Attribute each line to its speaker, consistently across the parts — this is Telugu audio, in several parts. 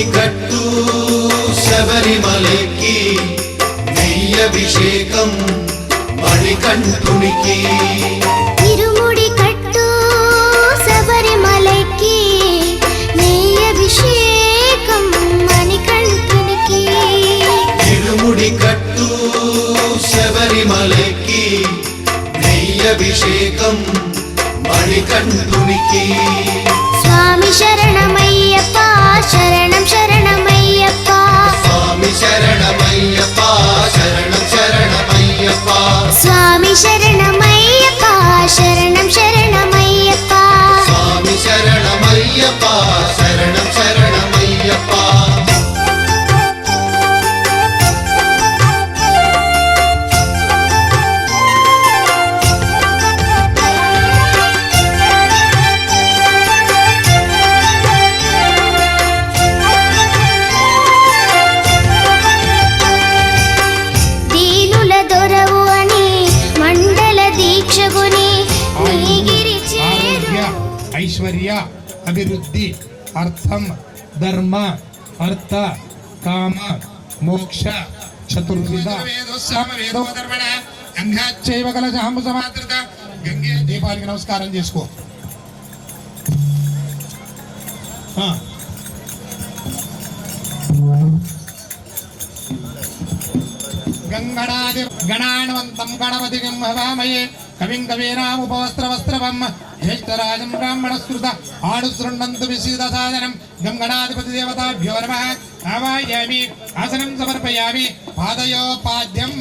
Speaker 1: ఇరుముడి కట్టు శబరిమలకి నెయ్యభిషేకం మణికంఠునికి
Speaker 2: ఇరుముడి కట్టు శబరిమలకి నెయ్యభిషేకం మణికంఠునికి
Speaker 1: ఇరుముడి కట్టు శబరిమలకి నెయ్యభిషేకం మణికంఠునికి
Speaker 2: స్వామి శరణమయ్యప్ప శరణం శరణమయ్యప్ప
Speaker 1: స్వామి శరణమయ్యప్ప శరణం శరణమయ్యప్ప
Speaker 2: స్వామి శరణమయ్యప్ప శరణం శరణమయ్యప్ప
Speaker 1: స్వామి శరణమయ్యప్ప శరణం శరణమయ్యప్ప
Speaker 3: ఐశ్వర్య అభివృద్ధి అర్థం ధర్మ అర్థ కామ మోక్ష చతుర్విధ గంగాచైవ కలశాంబు సమాదృత గంగే దీపానికి నమస్కారం చేసుకో. గణాన్వంతం గణపతిం హవామహే కవిం కవీనాముపవస్త్రవస్త్రవం జ్యేష్ఠరాజం బ్రాహ్మణస్కృత ఆడుశృణ్వంతు విశీదసాదనం గం గణాధిపతి దేవతాభ్యో నమః ఆవాహయామి ఆసనం సమర్పయామి పాదయోపాద్యం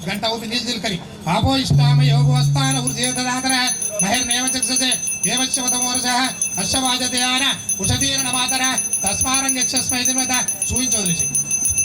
Speaker 3: గంట ఉపనిజిల్కరి ఆపోయిష్టామయో గోస్థాన ఉర్జేతదాతన మహిర్నేవ చక్షసే దేవశ్వతమోరసః అశ్వవాజతయాన ఉషతీర్ణ మాతర తస్మారం యక్షస్మై దిన్వత సూయించోదృశి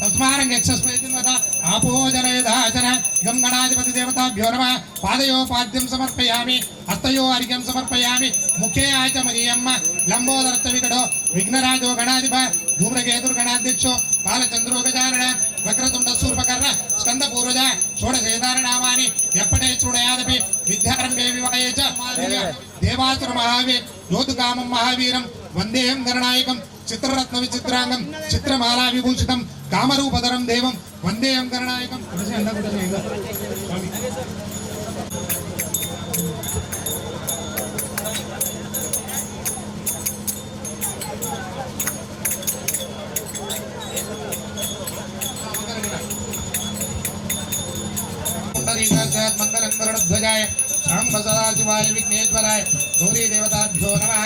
Speaker 3: తస్మారం యక్షస్మై దిన్వత ఆపోజనయదాచన గం గణాధిపతి దేవతాభ్యో నమః పాదయోపాద్యం సమర్పయామి హస్తయో అర్ఘ్యం సమర్పయామి ముఖే ఆచమనీయమ్మ లంబోదరత్త వికటో విఘ్నరాజో గణాధిప ధూమ్రకేతుర్గణాధ్యక్షో బాలచంద్రో గజానన వక్రతుండ శూర్పకర్ణ స్కంద పూర్వజ షోడశేదారనామాని ఎప్పటే చూడయాదపి విద్యారంభే వివాహే చ దేవాసుర మహావీర్ యోధుకామం మహావీరం వందేహం గణనాయకం చిత్రరత్న విచిత్రాంగం చిత్రమాలా విభూషితం కామరూపధరం దేవం వందేహం గణనాయకం. మంగళం గరుడధ్వజాయ శాంబ సదాశివాయ విఘ్నేశ్వరాయ గౌరీ దేవతాభ్యో నమః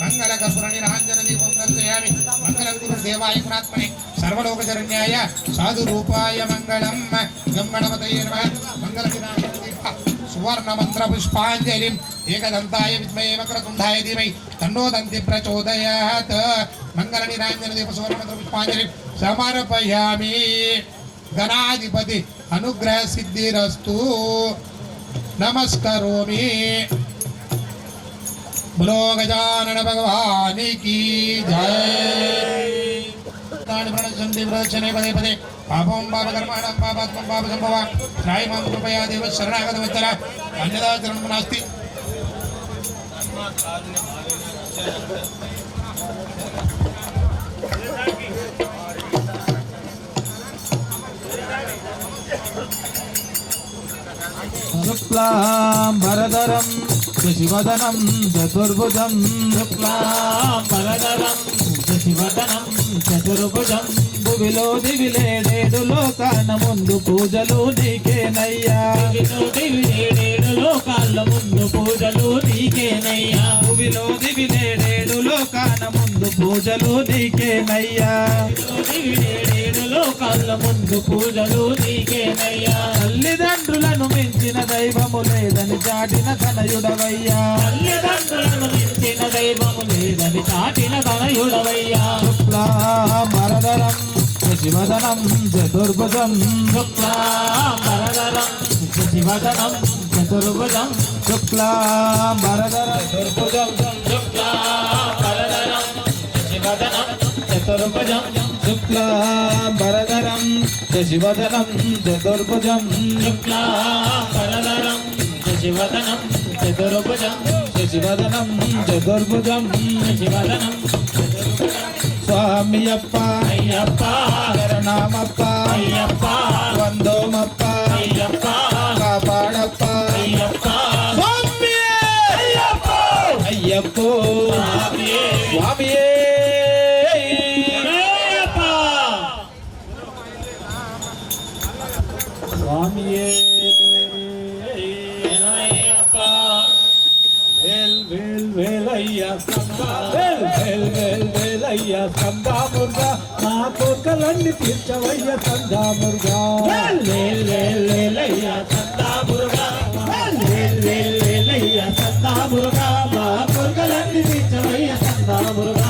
Speaker 3: మంగళ కర్పూర నిరాంజన దీపం దర్శయామి మంగళం గురుదేవాయ పురాత్మనే సర్వలోకశరణ్యాయ సాధు రూపాయ మంగళం గం గణపతయే నమః మంగళ సువర్ణ మంత్ర పుష్పాంజలిం ఏకదంతాయ విద్మహే వక్రతుండాయ ధీమహి తన్నో దంతి ప్రచోదయాత్ మంగళ నిరాంజన దీప సువర్ణ మంత్ర పుష్పాంజలిం సమర్పయామి. గణాధిపతి అనుగ్రహ సిద్ధిరస్తు. నమస్కరోమి. బలో గజానన భగవానికి జై. ప్రణశంతి ప్రదక్షిణే పదే పదే పాపం పాపకర్మాణం పాపాత్మం పాప సంభవ త్రాయి మాం కృపయా దేవ శరణాగత వత్సల అన్యదా చరణం నాస్తి.
Speaker 4: శుక్లాంబరధరం శశివదనం చతుర్భుజం శుక్లాంబరధరం శశివదనం చతుర్భుజం భువిలో దివిలేడేడు లోకాన ముందు పూజలు నీకేనయ్యా దివిలేడేడు లోకాల ముందు పూజలు నీకేనయ్యా భువిలో దివిలేడేడు లోకాన ముందు పూజలు నీకేనయ్యా దివిలేడేడు లోకాల ముందు పూజలు నీకేనయ్యా తల్లిదండ్రులను మించిన దైవము లేదని చాటిన తనయుడవయ్యా తల్లిదండ్రులను మించిన దైవము లేదని చాటిన తనయుడవయ్యా శుక్లాంబరధరం శశివదనం చతుర్భుజం శుక్లాంబరధరం శశివదనం చతుర్భుజం శుక్లాంబరధరం చతుర్భుజం శుక్లాంబరధరం శశివదనం చతుర్భుజం శుక్లాంబరధరం శశివదనం చతుర్భుజం శుక్లాంబరధరం శశివదనం చతుర్భుజం శశివదనం చతుర్భుజం శశివదనం స్వామియప్ప
Speaker 3: అయ్యప్ప
Speaker 4: శరణమప్ప
Speaker 3: అయ్యప్ప
Speaker 4: వందోమప్ప
Speaker 3: అయ్యప్ప
Speaker 4: కాపాడప్ప
Speaker 3: అయ్యప్ప
Speaker 4: అయ్యప్ప
Speaker 3: స్వామియే
Speaker 4: స్వామియే స్వామియే వేల్ వేల్ వేలయ్యా వేలయ్యా సందా మురుగా మా కోకలన్నీ తీర్చవయ్య సందా మురుగా
Speaker 3: లేలయ్యా సందా మురుగా లేలయ్యా సందా మురుగా మా కోరికలన్నీ తీర్చవయ్య సందా మురుగా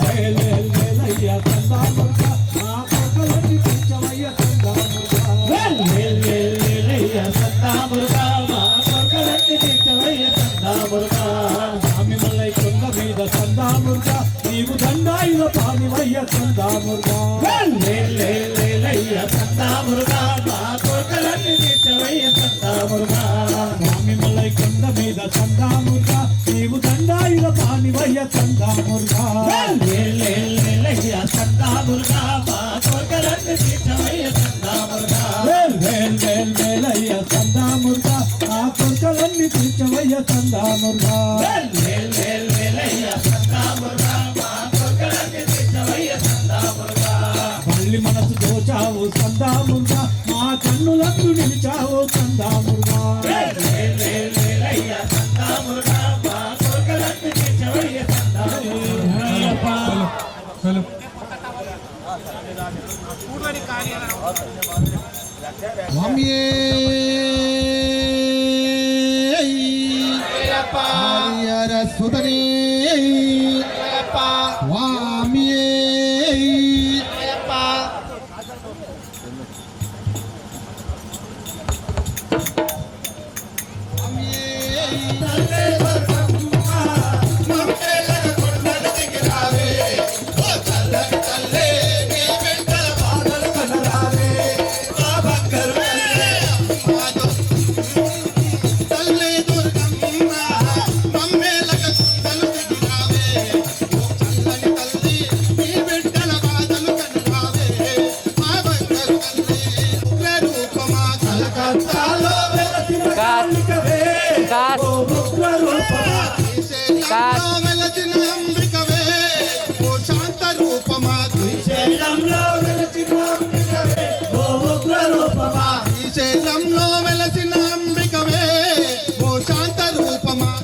Speaker 4: వేలయ్యా సందా మురుగా మా కోకలన్నీ తీర్చవయ్య సందా మురుగా
Speaker 3: లేలయ్యా సందా మురుగా మా కోరికలన్నీ తీర్చవయ్య సందా మురుగా
Speaker 4: స్వామి మల్లై కొండ మీద సందా మురుగా నీవు దండాయుల పానివయ్య సందా మురుగా
Speaker 3: లేలయ్యా సందా మురుగా మా కోరికలన్నీ తీర్చవయ్య సందా మురుగా
Speaker 4: స్వామి మల్లై కొండ మీద సందా మురుగా నీవు దండాయుల పానివయ్య సందా మురుగా
Speaker 3: లేలయ్యా సందా మురుగా మా కోరికలన్నీ తీర్చవయ్య సందా మురుగా
Speaker 4: వేలయ్య సందా మురుగా ఆ కొరకలన్నీ తీర్చవయ్య సందా మురుగా
Speaker 3: లేలయ్యా సందా మురుగా మా కోరికలన్నీ తీర్చవయ్య సందా మురుగా
Speaker 4: మళ్ళీ మనసు దోచావు సందా మురుగా మా కన్నులందు నిలిచావు సందా మురుగా
Speaker 3: లేలయ్యా సందా మురుగా మా కోరికలన్నీ తీర్చవయ్య సందా మురుగా
Speaker 1: స్వామియే హరిహర సుతనే స్వామియే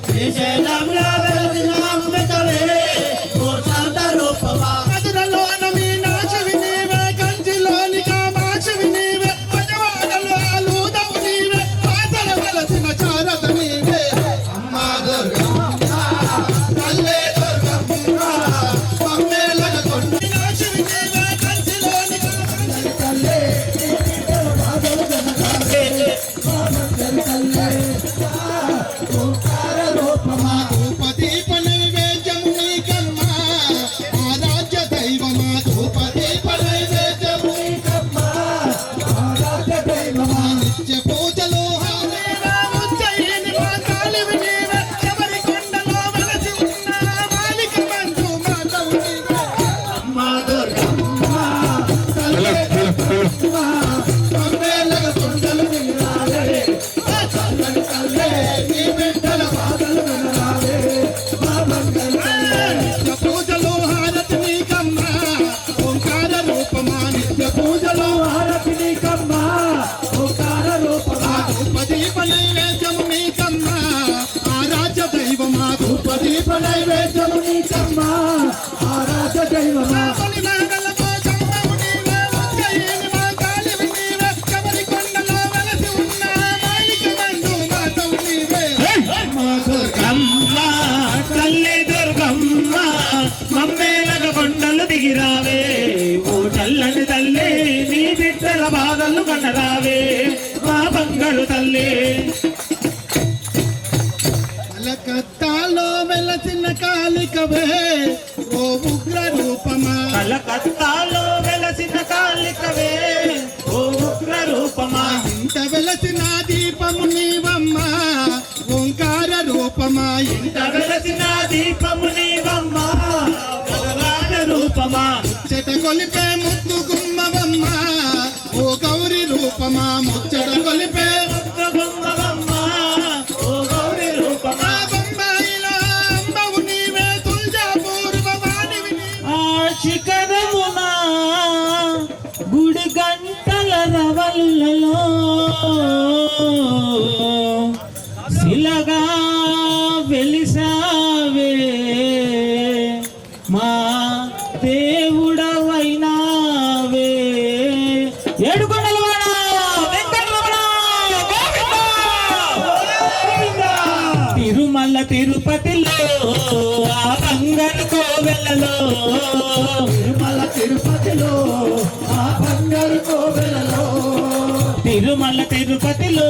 Speaker 1: శ్రీశైలంలో వెలసిన అంబికవే ఓ శాంత రూపమా మధురలోన మీనాక్షివి నీవే కంచిలోని కామాక్షివి నీవే పజవాడలో ఆలూదవు నీవే పాతల వెలసిన చారద నీవే అమ్మా దుర్గమ్మ తల్లే దుర్గమ్మ మమ్మేలన కొండ మీనాక్షివి నీవే కంచిలోని కామాక్షివి తల్లే ధూపదీప నైవేద్యము నీకమ్మా ఆరాధ్య దైవమా ధూపదీప నైవేద్యము నీకమ్మా ఆరాధ్య దైవమా నిత్య పూజలో హాలేరా ముచ్చయ్యని మా కాలివి నీవే శబరి కొండలో వెలసి ఉన్న మాలిక మంజు మాతవు నీవే అమ్మా దుర్గమ్మ తల్లే దుర్గమ్మ అమ్మేలగ కొండలు నీరాలే చల్లని తల్లే నీ బిడ్డల బాధలు వినరాలే మా మంగళ నిత్య పూజలో హారతి నీకమ్మా ఓంకార రూపమా నిత్య పూజలో హారతి నీకమ్మా ఓంకార రూపమా ధూపదీప నైవేద్యము నీకమ్మా ఆరాధ్య దైవమా ధూపదీప నైవేద్యము నీకమ్మా ఆరాధ్య దైవమా నాగలతో చంద్రము నీవే ముచ్చయ్యని మా కాలివి నీవే శబరి కొండలో వెలసి ఉన్న మాలిక మంజు మాతవు నీవే మా దుర్గమ్మ
Speaker 3: తల్లి దుర్గమ్మ మమ్మేలగ కొండలు దిగిరావే ఓ చల్లని తల్లి నీ బిడ్డల బాధలు కన్నరావే మా బంగారు తల్లి
Speaker 1: కలకత్తాలో వెలసిన కాలికవే ఓ ఉగ్ర రూపమా
Speaker 3: కలకత్తాలో వెలసిన కాళికవే ఓ ఉగ్ర రూపమా
Speaker 1: ఇంత వెలసిన దీపము నీవమ్మా ఓంకార రూపమా
Speaker 3: ఇంత వెలసిన దీపము నీవమ్మా భగవాన రూపమా
Speaker 1: గొలిపే ముద్దు గుమ్మవమ్మ ఓ గౌరి రూపమా ముచ్చట గొలిపే
Speaker 4: ఓ గౌరీ రూపమా
Speaker 1: ఆ బొంబాయిలో అంబవు నీవే తుల్జాపూర్ భవానివి నీవే.
Speaker 4: ఆ శిఖరమున గుడి గంటల రవల్లలో శిలగా వెలిసావే మా దేవుడవైనావే ఏడుకొండలవాడ వెంకటరమణ గోవింద. తిరుమల తిరుపతిలో ఆ బంగారు కోవెలలో
Speaker 1: తిరుమల తిరుపతిలో ఆ బంగారు కోవెలలో
Speaker 4: తిరుమల తిరుపతిలో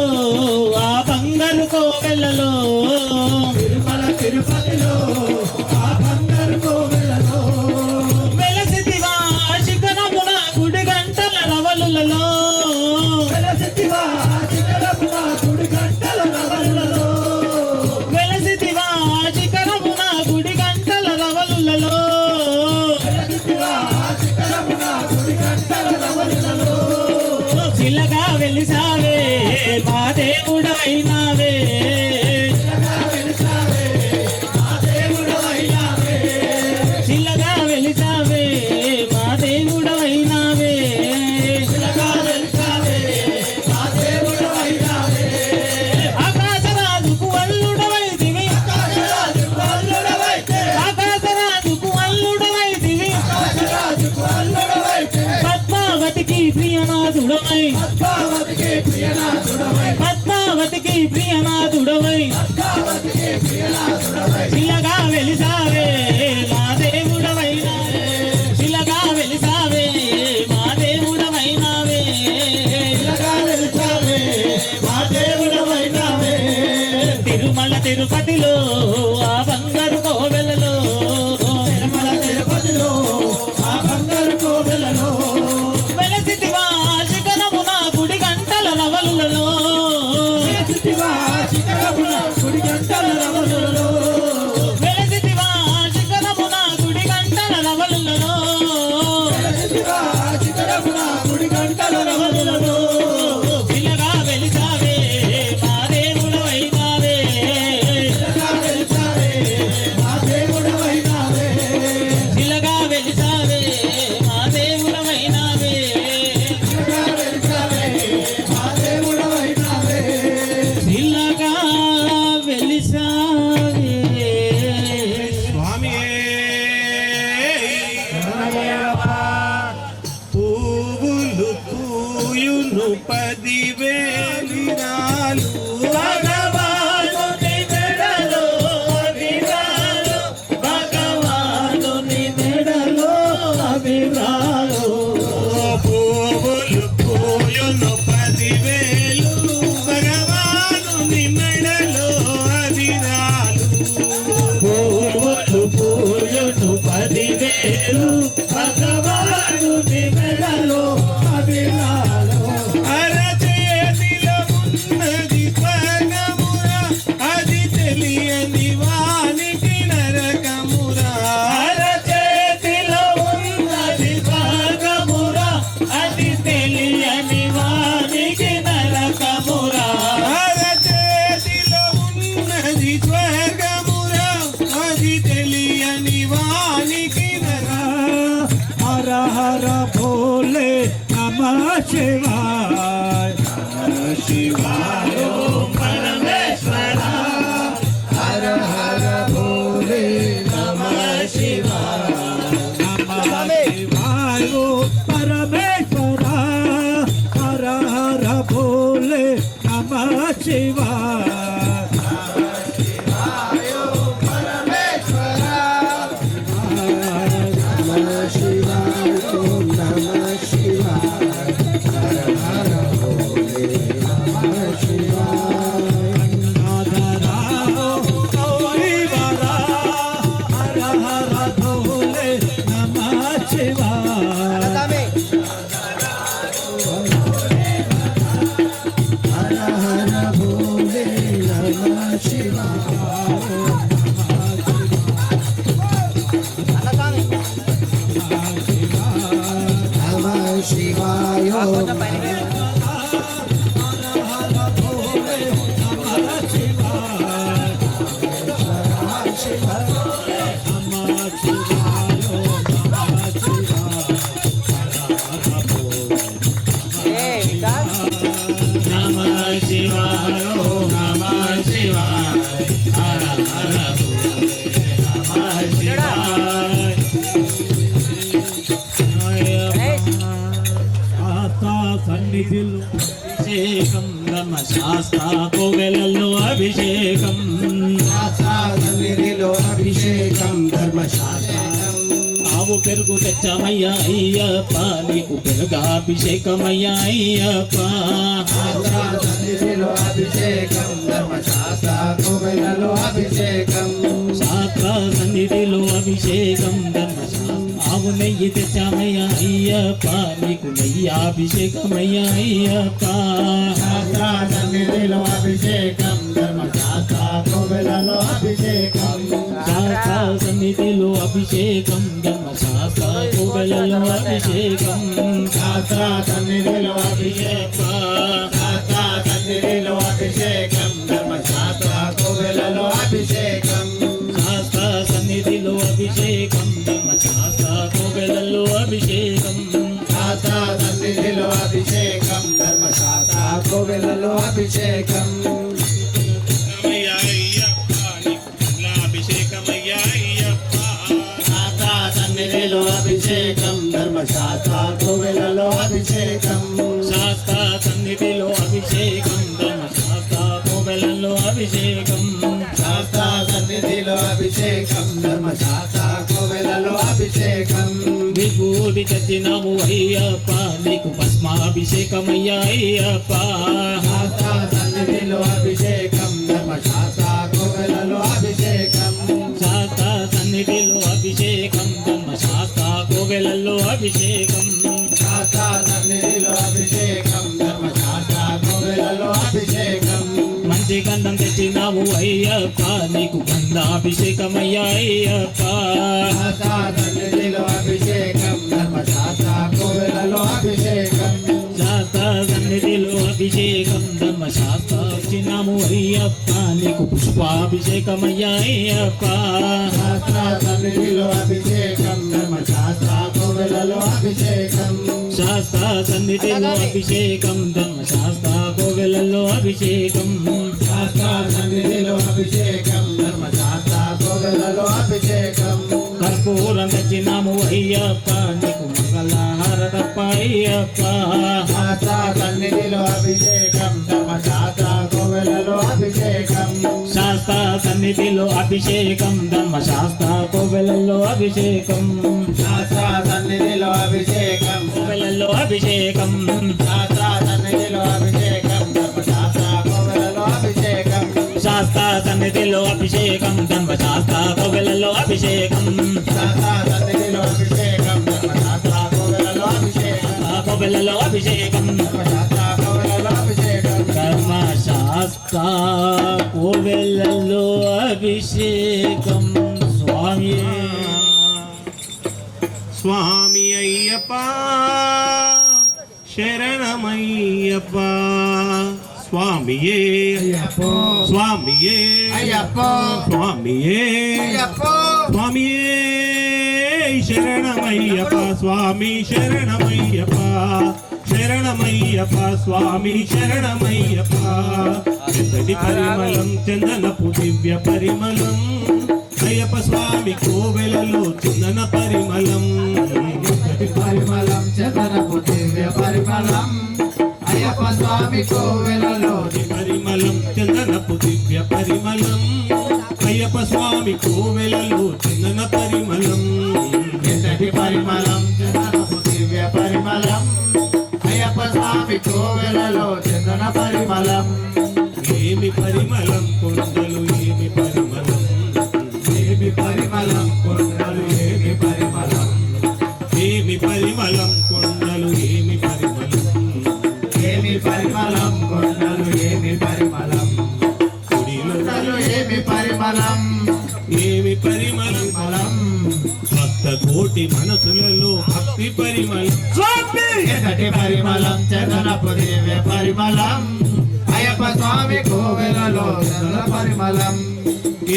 Speaker 4: ఆ బంగారు కోవెలలో
Speaker 1: తిరుమల తిరుపతిలో ఆ బంగారు కోవెలలో
Speaker 4: వెలసితివా శిఖరమున గుడి గంటల రవలులలో
Speaker 1: వెలసితివా శిఖరమున గుడి గంటల రవలులలో
Speaker 4: వెలసితివా శిఖరమున గుడి గంటల రవలులలో
Speaker 1: వెలసితివా శిఖరమున గుడి గంటల రవలులలో
Speaker 4: శిలగా వెలిసావే మా దేవుడవైనావే శిలగా వెలిసావే మా దేవుడవైనావే ఆకాశరాజుకు అల్లుడవైతివి ఆకాశరాజుకు అల్లుడవైతివి పద్మావతికి ప్రియనాథుడవై పద్మావతికి ప్రియనాథుడవై శిలగా వెలిసావే మా దేవుడవైనావే శిలగా వెలిసావే మా దేవుడవైనావే తిరుమల తిరుపతిలో ఆ బంగారు కోవెలలో
Speaker 1: తిరుమల తిరుపతిలో ఆ బంగారు కోవెలలో
Speaker 4: వెలసితివా శిఖరమున గుడి గంటల రవలులలో
Speaker 1: వెలసితివా శిఖరమున గుడి గంటల రవలులలో
Speaker 4: వెలసితివా శిఖరమున గుడి గంటల రవలులలో
Speaker 1: వెలసితివా శిఖరమున గుడి గంటల రవలులలో
Speaker 4: శిలగా వెలిసావే మా దేవుడవైనావే
Speaker 1: మా దేవుడవైనావే
Speaker 4: శిలగా వెలిసావే మా దేవుడవైనావే
Speaker 1: మా దేవుడవైనావే
Speaker 4: శిలగా వెలిసావే
Speaker 1: పువ్వులు పూయును 10,000
Speaker 4: భగవానుని మెడలో అభిరాలు భగవానుని మెడలో అభిరాలు
Speaker 1: పువ్వులు పూయును 10,000 భగవానుని మెడలో అభిరాలు
Speaker 4: పువ్వులు పూయును 10,000 భగవానుని మెడలో అభిరాలు
Speaker 1: అరచేతిలో ఉన్నది స్వర్గమురా అది తెలియని వానికి నరకమురా
Speaker 4: అరచేతిలో ఉన్నది భాగమురా అది తెలియని వానికి నరకమురా
Speaker 1: అరచేతిలో ఉన్నది స్వర్గమురా అది తెలియని వానికి
Speaker 4: హర హర భోలే నమః శివాయ
Speaker 1: శివాయ
Speaker 4: పరమేశ్వర
Speaker 1: హర హర భోలే నమః శివాయ
Speaker 4: నమః శివాయ పరమేశ్వర హర హర భోలే నమః శివాయ
Speaker 1: శివాయ
Speaker 4: సన్నిధిలో అభిషేకం ధర్మశాస్త్రకు వెలల్లో అభిషేకం
Speaker 1: సన్నిధిలో అభిషేకం ధర్మశాస్త్రం
Speaker 4: ఆవు పెరుగు తెచ్చామయ్యా అయ్యప్ప నీకు పెరుగాభిషేకమయ్యా అయ్యప్ప
Speaker 1: సన్నిధిలో అభిషేకం ధర్మశాస్త్రకు వెలలో అభిషేకం
Speaker 4: శాస్త్ర సన్నిధిలో అభిషేకం ధర్మశాస్త్ర ఆవు నెయ్యి తెచ్చామయ్యా అయ్యప్ప నీకు నెయ్యి అభిషేకమయ్యా అయ్యప్ప
Speaker 1: సన్నిధిలో అభిషేకం ధర్మశాస్త్రకు వెలలో అభిషేకం
Speaker 4: శాస్త్ర సన్నిధిలో అభిషేకం ధర్మశాస్త్రకు వెలలో అభిషేకం
Speaker 1: శాస్త్ర సన్నిధిలో అభిషేకం శాస్త్ర సన్నిధిలో అభిషేకం ధర్మశాస్త్రకు వెలలో అభిషేకం
Speaker 4: శాస్త్ర సన్నిధిలో అభిషేకం ధర్మశాస్త్రకు వెలలో అభిషేకం
Speaker 1: శాస్త్ర సన్నిధిలో అభిషేకం ధర్మశాస్త్రకు వెలలో అభిషేకం శాస్త్ర సన్నిధిలో అభిషేకం ధర్మశాస్త్రకు వెలలో అభిషేకం
Speaker 4: శాస్త్ర సన్నిధిలో అభిషేకం ధర్మశాస్త్రకు వెలలో అభిషేకం
Speaker 1: శాస్త్ర సన్నిధిలో అభిషేకం ధర్మశాస్త్రకు వెలలో అభిషేకం
Speaker 4: విభూతి తెచ్చినాము అయ్యప్ప నీకు భస్మాభిషేకమయ్యా అయ్యప్ప
Speaker 1: శాస్త్ర సన్నిధిలో అభిషేకం ధర్మశాస్త్రకు వెలలో అభిషేకం
Speaker 4: శాస్త్ర సన్నిధిలో అభిషేకం ధర్మశాస్త్రకు వెలలో అభిషేకం
Speaker 1: శాస్త్ర సన్నిధిలో అభిషేకం ధర్మశాస్త్రకు వెలలో అభిషేకం
Speaker 4: మంచి గంధం తెచ్చినాము అయ్యప్ప నీకు గంధాభిషేకమయ్యా అయ్యప్ప
Speaker 1: శాస్త్ర సన్నిధిలో అభిషేకం ధర్మశాస్త్రకు వెలలో అభిషేకం
Speaker 4: శాస్త్ర సన్నిధిలో అభిషేకం ధర్మశాస్త్ర ఇచ్చినాము అయ్యప్ప నీకు పుష్పాభిషేకమయ్యా అయ్యప్ప
Speaker 1: శాస్త్ర సన్నిధిలో అభిషేకం ధర్మశాస్త్రకు వెలలో అభిషేకం
Speaker 4: శాస్త్ర సన్నిధిలో అభిషేకం ధర్మశాస్త్రకు వెలలో అభిషేకం
Speaker 1: శాస్త్ర సన్నిధిలో అభిషేకం ధర్మశాస్త్రకు వెలలో అభిషేకం
Speaker 4: కర్పూరం తెచ్చినాము అయ్యప్ప నీకు మంగళహారతప్ప అయ్యప్ప
Speaker 1: శాస్త్ర సన్నిధిలో అభిషేకం ధర్మశాస్త్రకు వెలలో అభిషేకం
Speaker 4: శాస్త్ర సన్నిధిలో అభిషేకం ధర్మశాస్త్రకు వెలలో అభిషేకం
Speaker 1: శాస్త్ర సన్నిధిలో అభిషేకం
Speaker 4: వెలలో అభిషేకం
Speaker 1: శాస్త్ర సన్నిధిలో అభిషేకం ధర్మశాస్త్రకు వెలలో అభిషేకం
Speaker 4: శాస్త్ర సన్నిధిలో అభిషేకం ధర్మశాస్త్రకు వెలలో అభిషేకం
Speaker 1: శాస్త్ర సన్నిధిలో అభిషేకం ధర్మశాస్త్రకు వెలలో అభిషేకం
Speaker 4: వెలలో అభిషేకం
Speaker 1: ధర్మశాస్త్రకు వెలలో అభిషేకం
Speaker 4: ధర్మశాస్త్రకు వెలలో అభిషేకం స్వామి
Speaker 5: స్వామి అయ్యప్ప శరణమయ్యప్ప స్వామియే
Speaker 1: అయ్యప్పో
Speaker 5: స్వామియే
Speaker 1: అయ్యప్పో
Speaker 5: స్వామియే
Speaker 1: అయ్యప్పో
Speaker 5: స్వామియే శరణమయ్యప్ప స్వామి శరణమయ్యప్ప శరణమయ్యప్ప స్వామి శరణమయ్యప్ప ఎంతటి పరిమళం చందనపు దివ్య పరిమళం అయ్యప్ప స్వామి కోవెలలో చందన పరిమళం
Speaker 1: ఎంతటి పరిమళం చందనపు దివ్య పరిమళం అయ్యప్ప స్వామి కోవెలలో
Speaker 5: పరిమళం చందనపు దివ్య పరిమళం అయ్యప్ప స్వామి కోవెలలో చందన పరిమళం
Speaker 1: ఎంతటి పరిమళం చందనపు దివ్య పరిమళం అయ్యప్ప స్వామి కోవెలలో చందన పరిమళం
Speaker 5: ఏమి పరిమళం కొండలు ఏమి పరిమళం
Speaker 1: ఏమి పరిమళం కొండలు ఏమి పరిమళం
Speaker 5: ఏమి పరిమళం కొండలు ఏమి పరిమళం
Speaker 1: ఏమి పరిమళం కొండలు ఏమి పరిమళం
Speaker 5: గుడిలో
Speaker 1: కొండలు ఏమి పరిమళం
Speaker 5: ఏమి పరిమళం
Speaker 1: పరిమళం
Speaker 5: భక్త కోటి మనసులలో భక్తి భక్తి పరిమళం
Speaker 4: స్వామి
Speaker 6: ఎదటి పరిమళం చందనపు దివ్య పరిమళం అయ్యప్ప స్వామి కోవెలలో చందన పరిమళం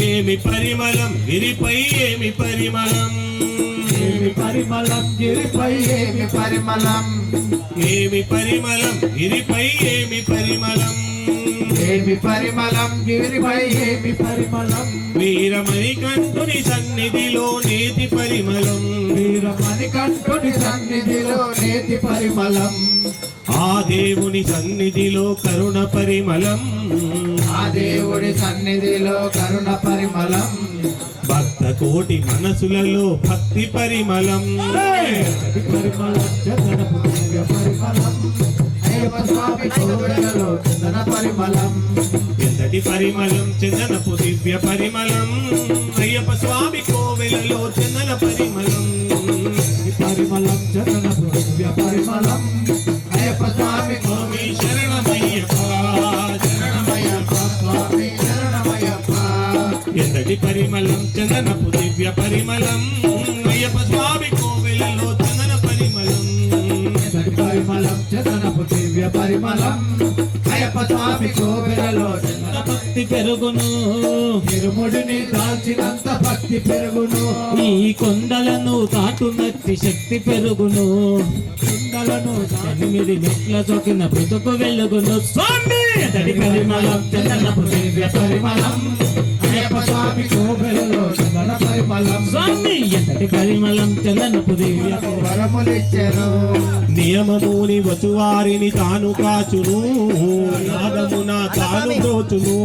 Speaker 5: ఏమి పరిమళం గిరిపై ఏమి పరిమళం
Speaker 4: ఏమి పరిమళం గిరిపై
Speaker 6: ఏమి పరిమళం
Speaker 5: ఏమి పరిమళం గిరిపై ఏమి పరిమళం
Speaker 6: ఏమి పరిమళం గిరిపై ఏమి
Speaker 4: పరిమళం
Speaker 5: వీరమణి కంఠుని సన్నిధిలో నేతి పరిమళం
Speaker 6: వీరమణికంఠుని సన్నిధిలో నేతి పరిమళం
Speaker 5: ఆ దేవుని సన్నిధిలో కరుణ పరిమళం
Speaker 6: ఆ దేవుడి సన్నిధిలో కరుణ పరిమళం
Speaker 5: భక్త కోటి మనసులలో భక్తి పరిమళం
Speaker 4: పరిమళం చందనపు దివ్య పరిమళం
Speaker 6: అయ్యప్ప స్వామి కోవెలలో చందన పరిమళం
Speaker 5: ఎంతటి పరిమళం చందనపు దివ్య పరిమళం అయ్యప్ప స్వామి కోవెలలో చందన పరిమళం
Speaker 4: పరిమళం చందనపు దివ్య పరిమళం
Speaker 6: అయ్యప్ప స్వామి
Speaker 5: స్వామి శరణమయ్యప్ప శరణమయ్యప్ప
Speaker 6: స్వామి శరణమయ్యప్ప
Speaker 5: ఎంతటి పరిమళం చందనపు దివ్య పరిమళం అయ్యప్ప స్వామి కోవెలలో చందన పరిమళం
Speaker 6: ఎదటి పరిమళం చందనపు దివ్య పరిమళం అయ్యప్ప స్వామి కోవెలలో చందన
Speaker 4: భక్తి పెరుగును
Speaker 6: ఇరుముడిని దాల్చినంత భక్తి పెరుగును
Speaker 4: ఈ కొండలను తాటునట్టి శక్తి పెరుగును కొండలను 8 మెట్ల చొక్కిన బ్రతుకు వెలుగును స్వామి ఎదటి పరిమళం చందనపు దివ్య పరిమళం
Speaker 6: అయ్యప్ప స్వామి కోవెలలో చందన పరిమళం
Speaker 4: స్వామి ఎదటి పరిమళం చందనపు దివ్య
Speaker 6: వరములిచ్చెను
Speaker 5: నియమముని వచువారిని తాను కాచును నాదమున తాను దోచును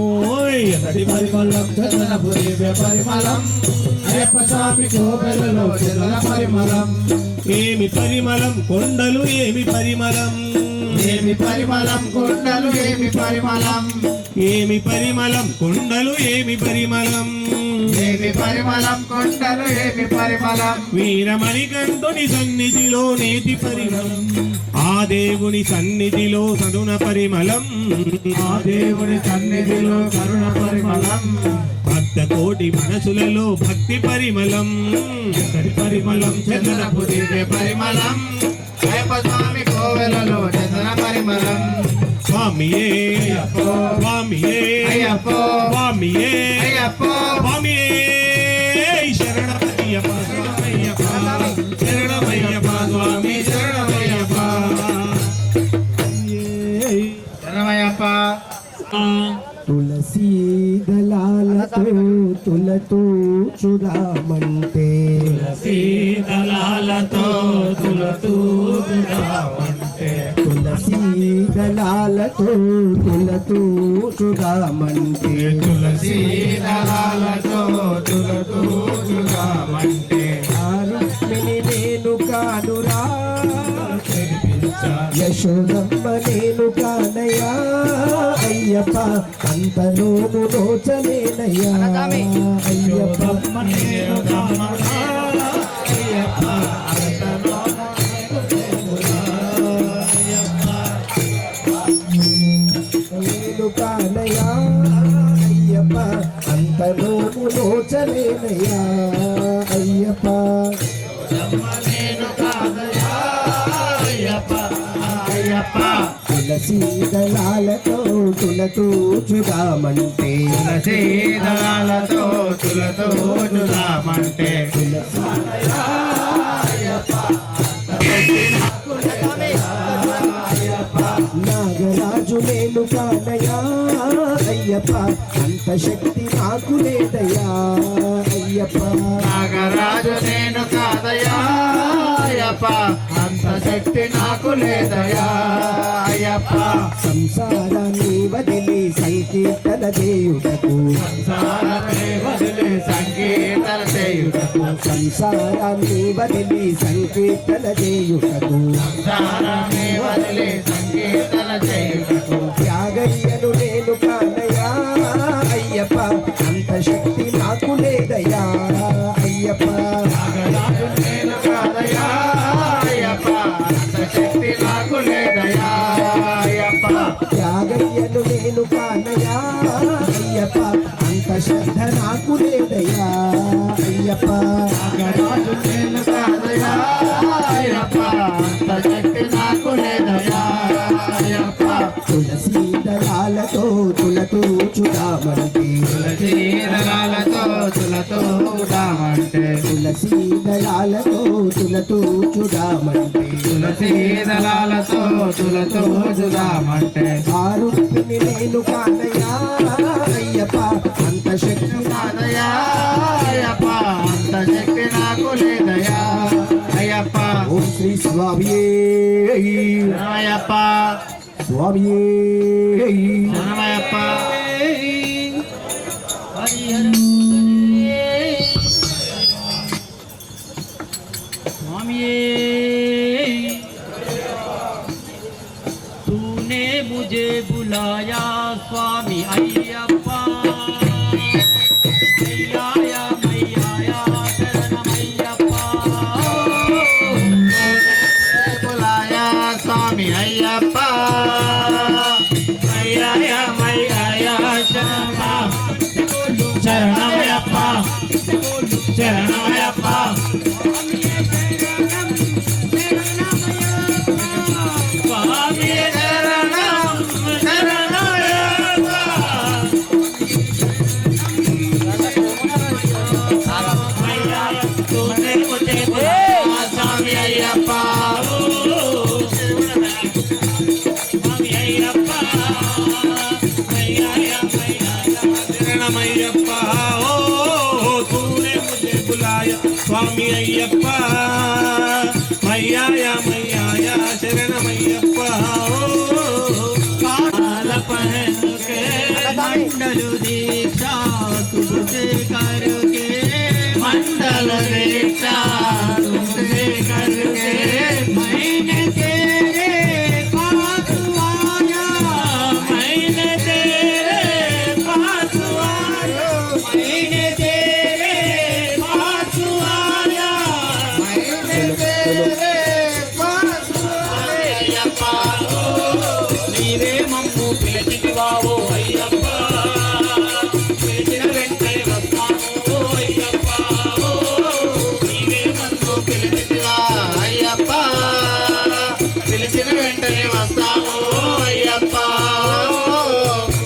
Speaker 5: ఎంతటి
Speaker 6: పరిమళం చందనపు దివ్య పరిమళం అయ్యప్ప స్వామి కోవెలలో చందన పరిమళం
Speaker 5: ఏమి పరిమళం కొండలు ఏమి పరిమళం
Speaker 6: ఏమి పరిమళం కొండలు ఏమి పరిమళం
Speaker 5: ఏమి పరిమళం కొండలు ఏమి పరిమళం
Speaker 6: ఏమి పరిమళం కొండలు ఏమి పరిమళం
Speaker 5: వీరమణి కంఠుని సన్నిధిలో నేతి పరిమళం ఆ దేవుని సన్నిధిలో తరుణ పరిమళం
Speaker 6: ఆ దేవుడి సన్నిధిలో కరుణ పరిమళం
Speaker 5: భక్త కోటి మనసులలో భక్తి పరిమళం
Speaker 6: ఎంతటి పరిమళం చందనపు దివ్య పరిమళం అయ్యప్ప స్వామి కోవెలలో చందన పరిమళం
Speaker 5: స్వామియే స్వామియే
Speaker 6: అయ్యప్పో
Speaker 5: స్వామియే
Speaker 6: అయ్యప్పో
Speaker 5: స్వామియే శరణమయ్యప్ప శరణమయ్యప్ప శరణమయ్యప్ప స్వామి శరణమయ్యప్ప
Speaker 6: శరణమయ్యప్ప
Speaker 7: తులసీ దళాలతో తులతో చూదామంటే
Speaker 4: సీతలాలతో తులతూగుదామంటే
Speaker 7: తులసీ దళాలతో తులతో చూదామంటే
Speaker 6: సీతాలతో తులతూగుదామంటే
Speaker 7: రుక్మిణి నేను కానురా యశోదమ్మ నేను కానయ్యా అయ్యప్ప అంతలోను నోచలేనయ్యా అయ్యప్ప
Speaker 4: నేను కామరా
Speaker 6: అయ్యప్ప
Speaker 7: నేను కానయ్యా అయ్యప్ప అంతలోను నోచలేనయ్యా అయ్యప్ప తులసీ దళాలతో తులతో చూదామంటే
Speaker 6: సీతాలతో తులతూగుదామంటే
Speaker 7: నాగరాజు నేను కానయ్యా అయ్యప్ప అంత శక్తి నాకు లేదయ్యా అయ్యప్ప
Speaker 6: నాగరాజు నేను కాదయా అయ్యప్ప అంత శక్తి నాకు లేదయా అయ్యప్ప
Speaker 7: సంసారాన్ని వదిలి సంకీర్తన చేయుటకు
Speaker 6: సంసారమే వదిలి సంగీతన చేయుటకు
Speaker 7: సంసారాన్ని వదిలి సంకీర్తన చేయుటకు
Speaker 6: సంసారమే వదిలి సంగీతన చేయుటకు
Speaker 7: త్యాగయ్యను నేను కానయ్యా అయ్యప్ప అంత శక్తి నాకు లేదయ్యా అయ్యప్ప
Speaker 6: నాగరాజు నేను కాదయా అయ్యప్ప అంత శక్తి నాకు లేదయా అయ్యప్ప
Speaker 7: త్యాగయ్యను నేను కానయ్యా అయ్యప్ప అంత శ్రద్ధ నాకు లేదయ్యా అయ్యప్ప
Speaker 6: నాగరాజు నేను కాదయా అయ్యప్ప శక్తి నాకు లేదయా అయ్యప్ప
Speaker 7: తులసి దళాలతో తులతూచుదామంటే
Speaker 6: తులసి దళాలతో తులతూచుదామంటే
Speaker 7: తులసి దళాలతో తులతూచుదామంటే
Speaker 6: తులసి దళాలతో తులతూచుదామంటే
Speaker 7: ఆరుని నేను కానయ్యా అయ్యప్ప అంత శక్తి
Speaker 6: నాదయా అయ్యప్ప అంత శక్తి నాకు లేదయా అయ్యప్ప
Speaker 7: ఓం శ్రీ స్వామియే
Speaker 6: అయ్యప్ప
Speaker 7: స్వామియే
Speaker 6: అయ్యప్ప
Speaker 8: तूने मुझे बुलाया स्वामी अय्यप्पा मैया शरणमय्यप्पा
Speaker 6: बुलाया स्वामी अय्यप्प
Speaker 8: शरणमय्यप्प शरणमय्यप्प स्वामी तूने मुझे बुलाया स्वामी अय्यप्पा स्वामी अय्यप्पा
Speaker 5: शरणमय्यप्पा ओ तूने मुझे बुलाया स्वामी अय्यप्पा मैया शरणमय्यप्पा
Speaker 8: काल पहन के मंडल दीक्षा तुझसे करके मंडल दीक्षा तुझसे करके मैंने तेरे पास आया मैंने तेरे पास आया मैंने तेरे पास आया मैंने तेरे पास अय्यप्पा నీవే మమ్ము పిలిచితివావో అయ్యప్ప పిలిచిన వెంటనే వస్తాము అయ్యప్ప నీవే మమ్ము
Speaker 6: పిలిచితివా అయ్యప్ప పిలిచిన వెంటనే వస్తాము అయ్యప్ప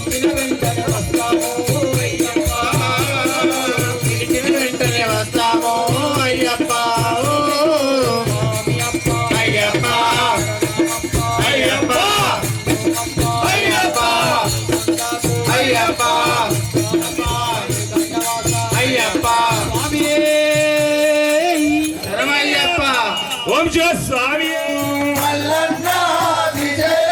Speaker 6: పిలిచిన వెంటనే వస్తాము అయ్యప్ప పిలిచిన వెంటనే వస్తాము అయ్యప్ప అయ్యప్ప అయ్యప్ప అయ్యప్ప అయ్యప్ప శరణమయ్యప్ప
Speaker 5: ఓం శివ స్వామి
Speaker 6: మల్లన్న విజయ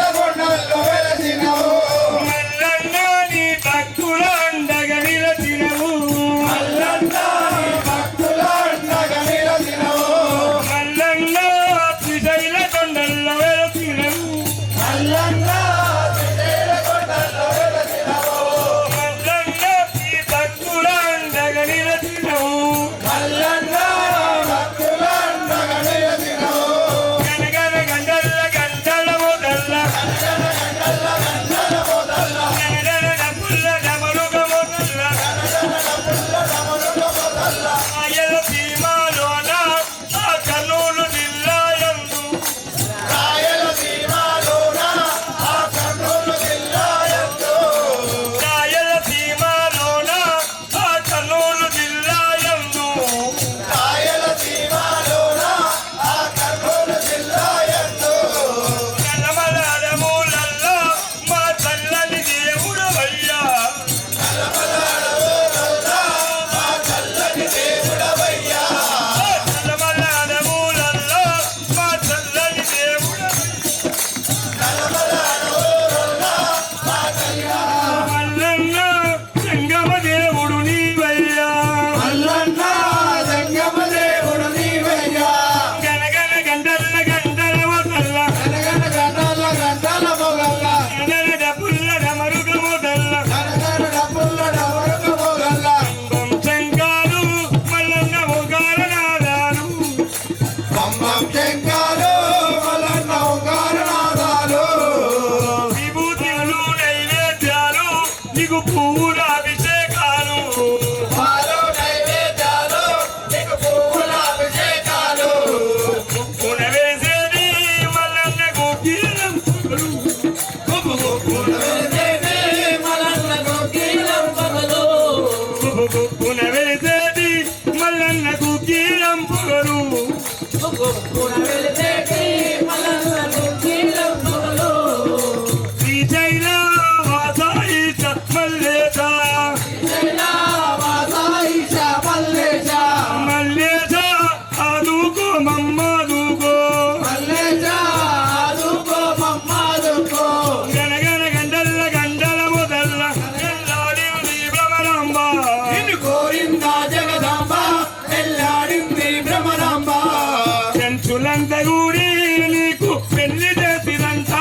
Speaker 5: పెళ్లి చేసినంత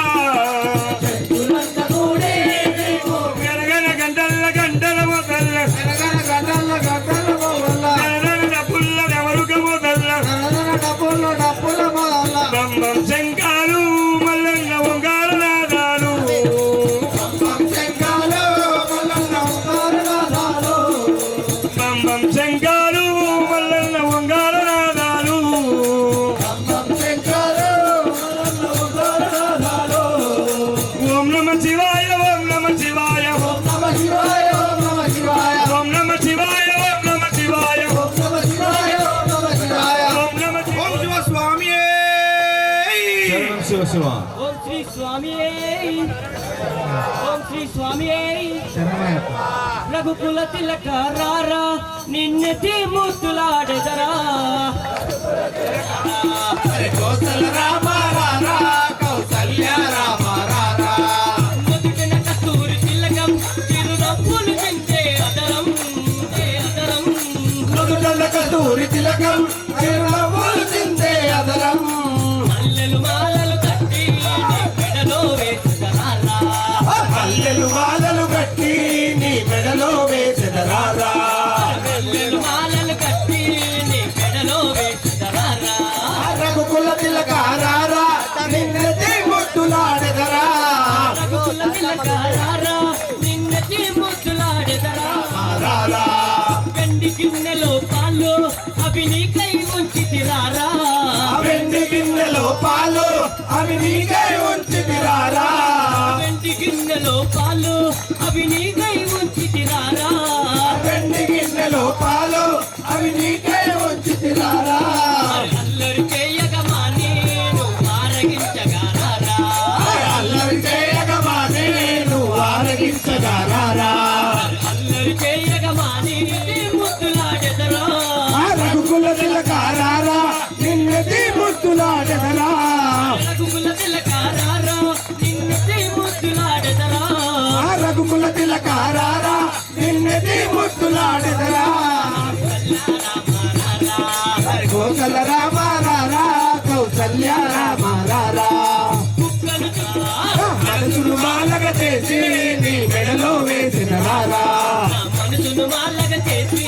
Speaker 6: శక్తులంతా కూడి నీకు
Speaker 5: గనగన గంటల గంటల మొదల్ల
Speaker 6: గనగన గంటల గంటల మొదల
Speaker 5: గనగన డబ్బుల్ల ఎవరుగ మొదల్ల
Speaker 6: గనగన డప్పుల మొదల
Speaker 5: బొమ్మం శంకాలు మల్లన్న ఉంగారు నాదాలు
Speaker 6: శంఖాలు మల్లన్న ఉంగారునాదాలు
Speaker 5: బొమ్మం శంకాలు మల్లన్న ఉంగారు నాదాలు
Speaker 6: శంఖాలు మల్లన్న ఉంగారునాదాలు
Speaker 5: ఓం నమ శివాయ ఓం నమ శివాయ
Speaker 6: ఓం నమ శివాయ ఓం నమ శివాయ
Speaker 5: ఓం నమ శివాయ ఓం నమ శివాయ
Speaker 6: ఓం నమ శివాయ ఓం నమ శివాయ
Speaker 5: ఓం నమ ఓం శివ స్వామి
Speaker 4: శివ శివ
Speaker 8: ఓం శ్రీ స్వామి ఓం శ్రీ స్వామి
Speaker 6: శరణమయ్యప్ప
Speaker 8: రఘుకుల తిలక రారా నిన్నెతి ముద్దులాడెదరా
Speaker 6: కౌసల్య రామ రారా కౌసల్య రామ రారా
Speaker 8: మొదటిన కస్తూరి తిలకం చిరునవ్వులు పెంచే అదరం అదరం
Speaker 6: నుదుటన కస్తూరి తిలకం చిరునవ్వులు చిందే అదరం
Speaker 8: మల్లెలు మాలలు కట్టి మెడలో వేసుదరారా
Speaker 6: మల్లెలు మాలలు కట్టి నీ మెడలో వేసెదరారా
Speaker 8: మల్లెలు మాలలు కట్టి నీ మెడలో వేసుదరారా
Speaker 6: రఘుకుల తిలక రారా నిన్నెతి ముద్దులాడెదరా
Speaker 8: రఘుకుల తిలక రారా నిన్నెతి ముద్దులాడెదరా
Speaker 6: రారా
Speaker 8: వెండి గిన్నెలో పాలు అవి నీకై ఉంచి తిరారా
Speaker 6: వెండి గిన్నెలో పాలు అవి నీకై ఉంచితిరారా
Speaker 8: వెండి గిన్నెలో పాలు అవి నీకై ఉంచి తిరారా
Speaker 6: వెండి గిన్నెలో పాలు అవి నీకై ఉంచితిరారా
Speaker 8: అల్లరి చేయగమాని నువ్వు ఆరగించగారారా
Speaker 6: అల్లరి చేయగమానే నువ్వు ఆరగించగారారా
Speaker 8: అల్లరి చేయగమాని ముద్దులాడెదరా
Speaker 6: రఘుకుల తిలకారారా నిన్నెతి ముద్దులాడెదరా
Speaker 8: రఘుకుల తిలకారారా నిన్నెతి ముద్దులాడెదరా
Speaker 6: రఘుకుల తిలకారారా నిన్నెతి ముద్దులాడెదరా కౌసల్య రామ రారా కౌసల్య రామ రారా మనసును మాలగ చేసి నీ మెడలో వేసిన రారా
Speaker 8: మనసును మాలగ చేసి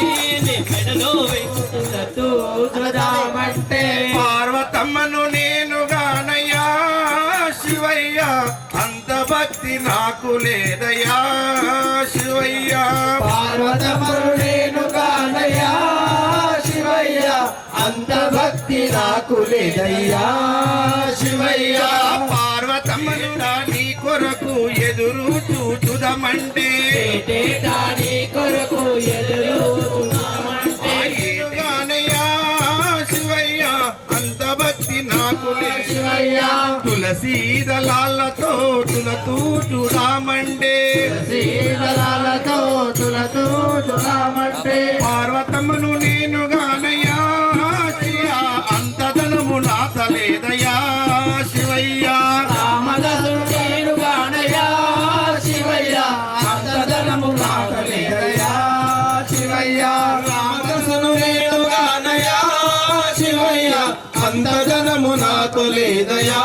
Speaker 8: నీ మెడలో వేసుకున్నట్టు చూద్దామంటే
Speaker 3: పార్వతమ్మను నేను గానయ్యా శివయ్య అంత భక్తి నాకు లేదయ్యా శివయ్య
Speaker 6: పార్వతముడు నేను కానయ్యా శివయ్య అంత భక్తి నాకు లేదయ్యా శివయ్య
Speaker 3: పార్వతమ్మను నీ కొరకు ఎదురు చూచుదమంటే
Speaker 8: ఏటేటాని కొరకు ఎదురు
Speaker 3: గానయ్యా శివయ్య అంత భక్తి నాకు లేదు
Speaker 6: శివయ్య
Speaker 3: తులసీ దళాలతో తులతూ చూడమంటే
Speaker 6: శ్రీదళాలతో తులతూ చుడామంటే
Speaker 3: పార్వతమ్మను నేను గానయ్యా శివ అంతధనము నాతలేదయ్యా శివయ్య
Speaker 6: రామదసుడు నేను కానయ్యా శివయ్య అంతధనము నాకలేదయ్యా శివయ్య రామదసుడు నేను కానయ్యా శివయ్య అంతధనము నాకు లేదయ్యా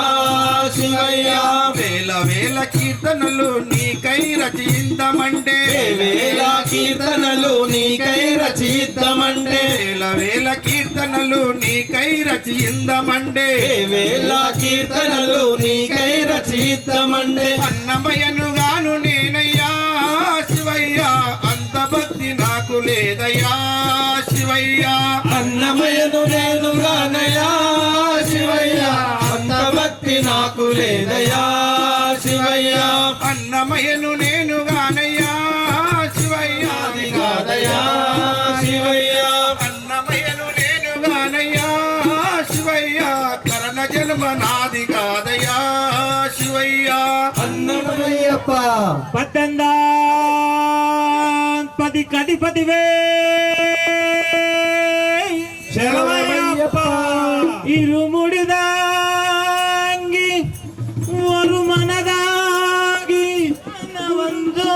Speaker 6: శివయ్య
Speaker 3: వేల వేల కీర్తనలు నీకై రచయిందమంటే
Speaker 6: వేల కీర్తనలు నీకై రచిద్దామంటే
Speaker 3: వేల వేల కీర్తనలు నీకై రచయిందమంటే
Speaker 6: వేల కీర్తనలు నీకై రచిద్దామంటే
Speaker 3: అన్నమయ్యను గాను నేనయ్యా శివయ్య అంత భక్తి నాకు లేదయ్యా శివయ్య
Speaker 6: అన్నమయ్యను నేను గానయ్యా శివయ్య అంత భక్తి నాకు లేదయ్యా శివయ్య
Speaker 3: అన్నమయ్యను నేను గానయ్యా శివయ్య
Speaker 6: అది కాదయ్యా శివయ్య
Speaker 3: అన్నమయ్యను నేను గానయ్యా శివయ్య కరణ జన్మ నాది కాదయ్యా శివయ్య
Speaker 6: అన్నమయ్యప్ప
Speaker 4: పద్దందా పది కధిపతివే
Speaker 6: శరణమయ్యప్ప
Speaker 4: ಇರುಮುಡಿದಾಂಗಿ ಒಂದು ಮನದಾಗಿ ಒಂದು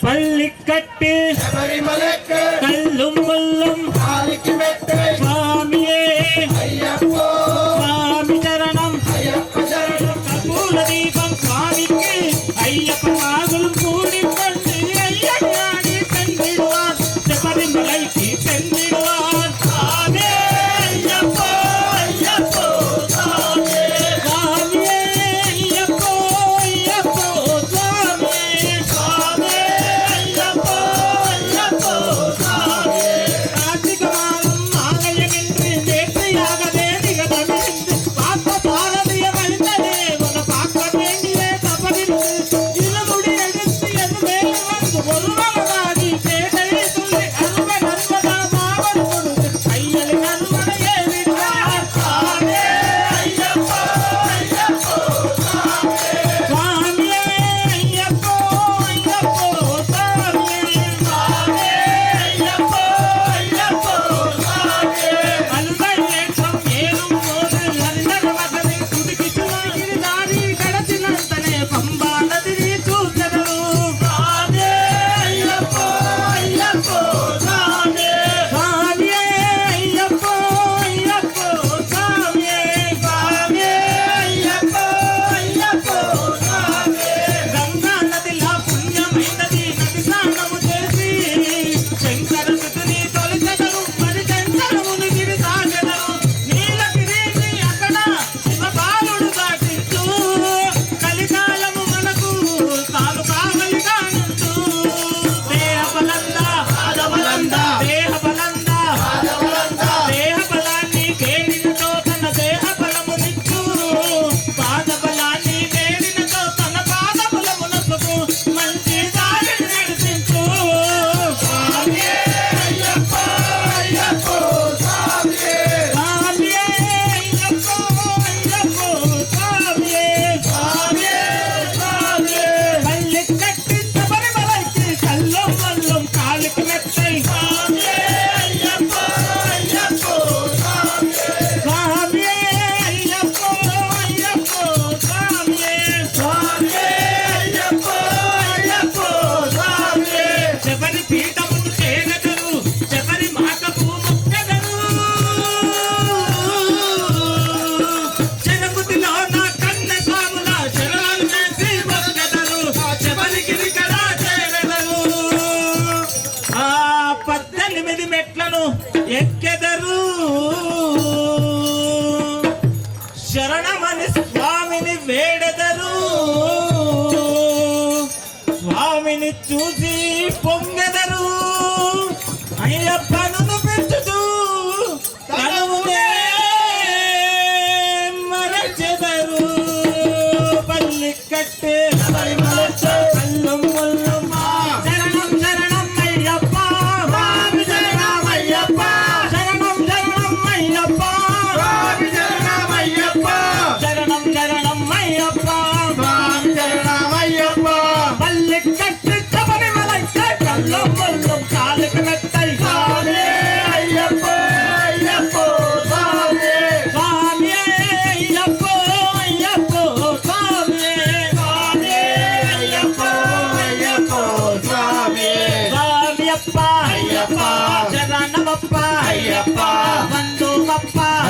Speaker 4: ಪಳ್ಳಿ ಕಟ್ಟಿ
Speaker 6: శబరిమలకి
Speaker 4: ಕಲ್ಲು ಮುಲ್ಲಂ
Speaker 6: కాలికి మెట్టే
Speaker 4: ಸ್ವಾಮಿಯೇ
Speaker 6: అయ్య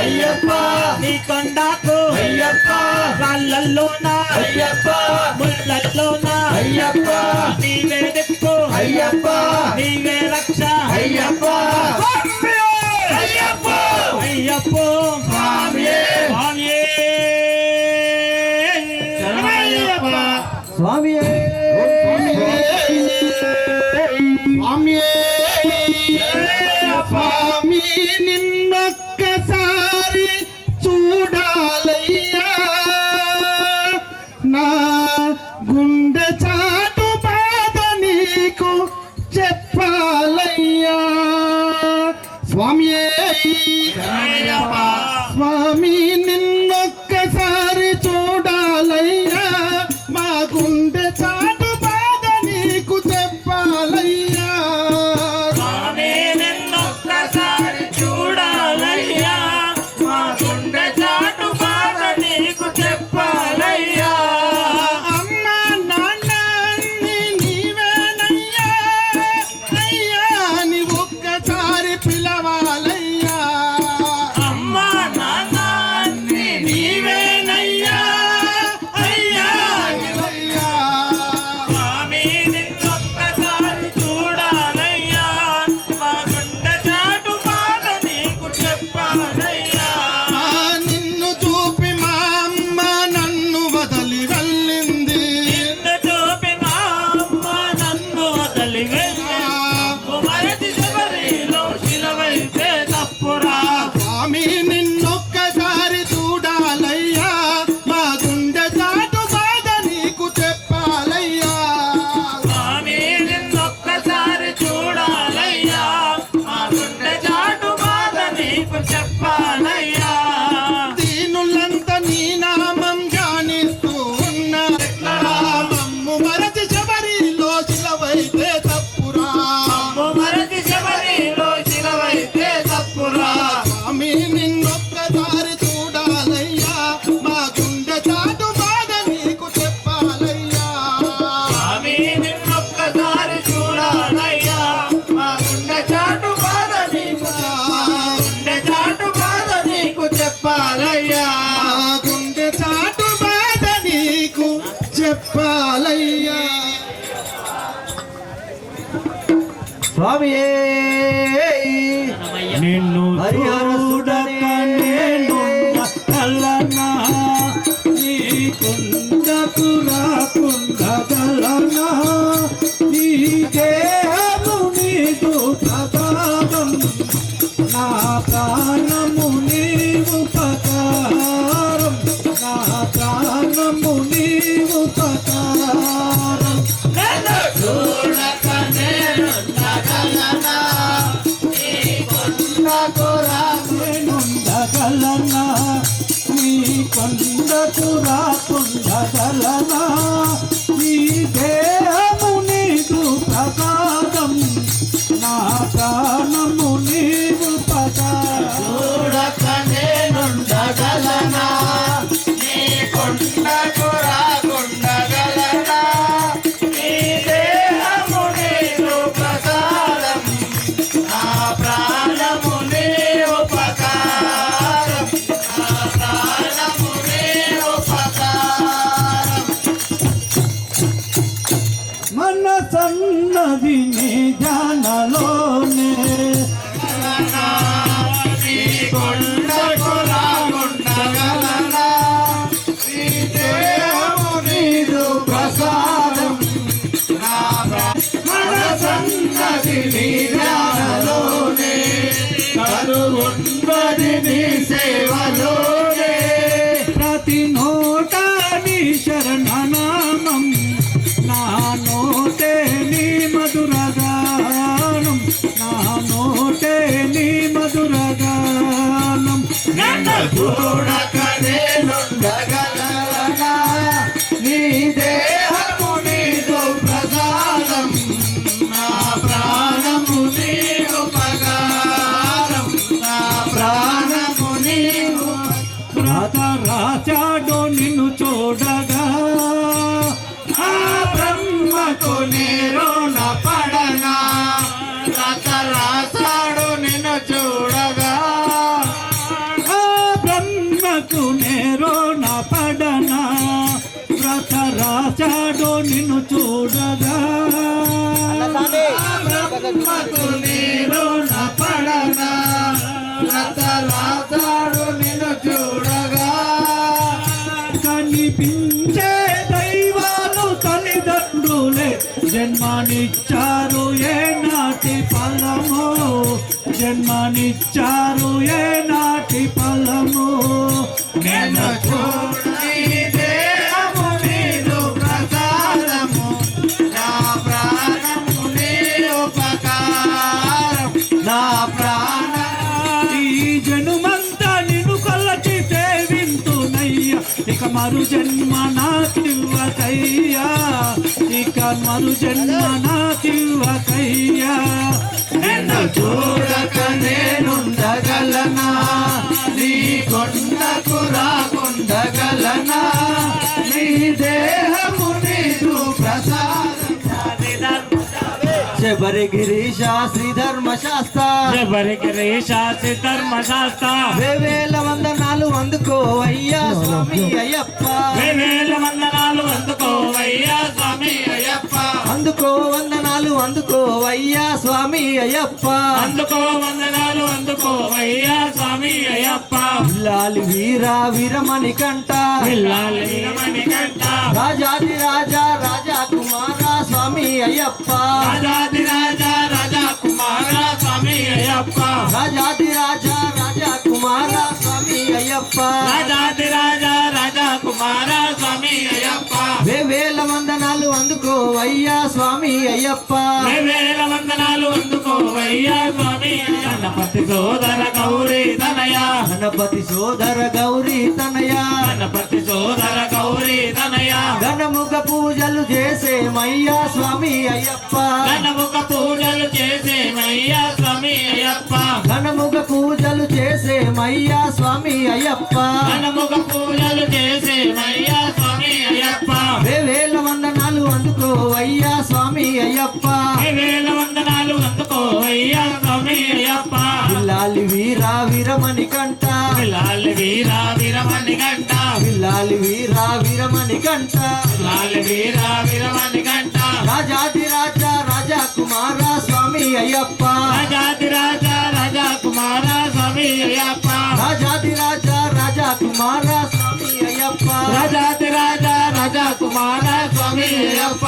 Speaker 6: అయ్యప్ప
Speaker 8: నీ కొండకు
Speaker 6: అయ్యప్ప
Speaker 8: రాళ్ళల్లోన
Speaker 6: అయ్యప్ప
Speaker 8: ముళ్ళల్లోన
Speaker 6: అయ్యప్ప
Speaker 8: నీవే దిక్కు
Speaker 6: అయ్యప్ప
Speaker 8: నీవే రక్ష
Speaker 6: అయ్యప్ప
Speaker 8: అయ్యప్ప అయ్యప్ప
Speaker 6: స్వామియే
Speaker 8: స్వామియే
Speaker 6: శరణమయ్యప్ప
Speaker 7: స్వామియే
Speaker 1: స్వామి నిన్నొక్కసారి చూడాలయ్యా నా గుండె చాటు బాధ నీకు చెప్పాలయ్యా స్వామి స్వామి నిన్నొక్కసారి చూడాలయ్యా మా గుండె చాటు బాధ నీకు చెప్పాలయ్యా
Speaker 8: స్వామి నిన్నొక్కసారి చూడాలయ్యా మా గుండె చాటు బాధ నీకు చెప్పాలయ్యా
Speaker 1: అమ్మ నాన్న అన్ని నీవేనయ్యా అయ్యా నీ ఒక్కసారి పిలవాలయ్యా
Speaker 8: అమ్మా నాన్న అన్ని నీవేనయ్యా అయ్యా
Speaker 1: అయ్యా
Speaker 8: స్వామి నిన్నొక్కసారి చూడాలయ్యా మా గుండె చాటు బాధ నీకు చెప్పాలయ్యా
Speaker 1: నిన్ను చూపి మా అమ్మ నన్ను వదలి వెళ్ళింది
Speaker 8: నిన్ను చూపి మా అమ్మ నన్ను వదిలి వెళ్ళి మరచి చివరిలో శిలవైతే తప్పురా
Speaker 1: స్వామి నిన్నొక్కసారి చూడాలయ్యా మా గుండె చాటు బాధ నీకు చెప్పాలయ్యా
Speaker 8: స్వామి నిన్నొక్కసారి చూడాలయ్యా మా గుండె చాటు బాధ నీకు చెప్పాలయ్యా
Speaker 1: దీనులంతా నీ నామం ధ్యానిస్తూ ఉన్నారు మమ్ము మరచి శబరిలో శిలవైతే తప్పురా
Speaker 8: మరచి చివరిలో శిలవైతే తప్పురా
Speaker 1: స్వామి నిన్నొక్కసారి చూడాలయ్యా మా గుండె చాటు బాధ నీకు చెప్పాలయ్యా
Speaker 8: స్వామి నిన్నొక్కసారి చూడాలయ్యా మా గుండె చాటు బాధ నీకు గుండె చాటు బాధ నీకు చెప్పాలయ్యా
Speaker 1: మా గుండె చాటు బాధ నీకు చెప్పాలయ్యా
Speaker 7: స్వామియే
Speaker 4: నిన్ను
Speaker 7: హరిహర
Speaker 4: చూడక నేను కలనా నీ కుండకు రాకుండగలనా నీ దేహము నీదు ప్రసాదం నా ప్రాణము నీవు పకారం నా ప్రాణము నీవు పకారం
Speaker 8: చూడక నేనుండగలనా నీ కొండకు
Speaker 4: నేనుండగలనా నీ కొండకు రాకుండగలనా నీ దేహము నీదు ప్రసాదం నా ప్రాణము నీవు పకారం
Speaker 8: చూడక నేనుండగలనా నీ కొండకు రాకుండగలనా నీ దేహము నీవు ప్రసాదం నా ప్రాణము నీవు పకారం నా ప్రాణము నీవు పకారం
Speaker 4: మనసన్నది నీ జానలోనే
Speaker 8: నీ కొండకు రాకుండగలనా నీ దేహము నీదు ప్రసాదం నా మనసన్నది నీ ధ్యానలోనే కరువున్నది నీ సేవలోనే
Speaker 4: ప్రతి నోట నీ శరణనామం నా నోటే నీ మధురగానం నా నోటే నీ మధురగానం
Speaker 8: నన్ను చూడక నేనుండగలనా నీ దేహము నీదు ప్రసాదం నా ప్రాణము నీవు పకారం నా ప్రాణము నీవు
Speaker 4: రాత రాచాడో నిన్ను చూడగా
Speaker 8: ఆ బ్రహ్మకు నేరున పడనా రత రాసాడు నిన్ను చూడగా
Speaker 4: ఆ బ్రహ్మకు నేరో నా పడనా వ్రత రాశాడు నిన్ను చూడగా
Speaker 6: బ్రహ్మకు నీరు నా పడనా వ్రత రాశాడు నిన్ను చూడగా
Speaker 4: కనిపించే దైవాలు తల్లిదండ్రులే జన్మనిచ్చారు ఏ నాటి ఫలము జన్మనిచ్చారు ఏ నాటి ఫలము
Speaker 6: నేను చూడని దేహము నీరు ప్రసాదము నా ప్రాణము నీ ఉపకారం నా ప్రాణం
Speaker 4: ఈ జనుమంతా నిన్ను కొలచి సేవింతునయ్యా ఇక మరు జన్మ నాకివ్వకయ్యా ఇక మరు జన్మ నాకివ్వకయ్యా
Speaker 6: నిన్ను చూడక నేనుండగలనా నీ కొండకు రాకుండగలనా నీ దేహము నీదు ప్రసాదం శబరి గిరీశ శ్రీ ధర్మశాస్త్ర
Speaker 5: గిరీశాసి ధర్మశాస్త్ర
Speaker 6: వేవేల వందనాలు అందుకోవయ్యా స్వామి అయ్యప్ప
Speaker 5: వేవేల వందనాలు అందుకోవయ్యా స్వామి అయ్యప్ప
Speaker 6: అందుకో వందనాలు అందుకోవయ్యా స్వామి అయ్యప్ప
Speaker 5: అందుకో వందనాలు అందుకోవయ్యా స్వామి అయ్యప్ప
Speaker 6: లాలి వీరా వీరమణి కంట
Speaker 5: పిల్లాలి వీరమణి కంట
Speaker 6: రాజాది రాజా రాజా కుమార స్వామి అయ్యప్ప
Speaker 5: రాజాది రాజా రాజా కుమార స్వామి అయ్యప్ప
Speaker 6: రాజాది రాజా రాజా కుమార స్వామి అయ్యప్ప
Speaker 5: రాజాది రాజా రాజా కుమార స్వామి అయ్యప్ప
Speaker 6: వేవేల వందనాలు అందుకోవయ్యా స్వామి అయ్యప్ప
Speaker 5: వేవేల వందనాలు అందుకోవయ్యా స్వామి గణపతి సోదర గౌరీ తనయ
Speaker 6: గణపతి సోదర గౌరీ తనయ
Speaker 5: గణపతి సోదర గౌరీ తనయ
Speaker 6: గణముఖ పూజలు చేసేమయ్యా స్వామి అయ్యప్ప
Speaker 5: గణముఖ పూజలు చేసేమయ్యా స్వామి అయ్యప్ప
Speaker 6: గణముఖ పూజలు చేసేమయ్యా స్వామి అయ్యప్ప
Speaker 5: గణముఖ పూజలు చేసేమయ్యా స్వామి అయ్యప్ప
Speaker 6: వేవేల వందనాలు అందుకోవయ్యా స్వామి అయ్యప్ప
Speaker 5: వేవేల వందనాలు అందుకోవయ్యా స్వామి అయ్యప్ప
Speaker 6: పిల్లాలి వీరా వీరమణి కంట
Speaker 5: పిల్లాలి వీరా వీరమణి గంట
Speaker 6: పిల్లాలి వీరా వీరమణి కంట
Speaker 5: పిల్లాలి వీరా వీరమణి గంట
Speaker 6: రాజాది రాజా రాజా కుమార స్వామి అయ్యప్ప
Speaker 5: రాజాది రాజా రాజా కుమార స్వామి అయ్యప్ప
Speaker 6: రాజాది రాజా రాజా కుమార స్వామి అయ్యప్ప
Speaker 5: రాజాది రాజా రాజా కుమార స్వామి అయ్యప్ప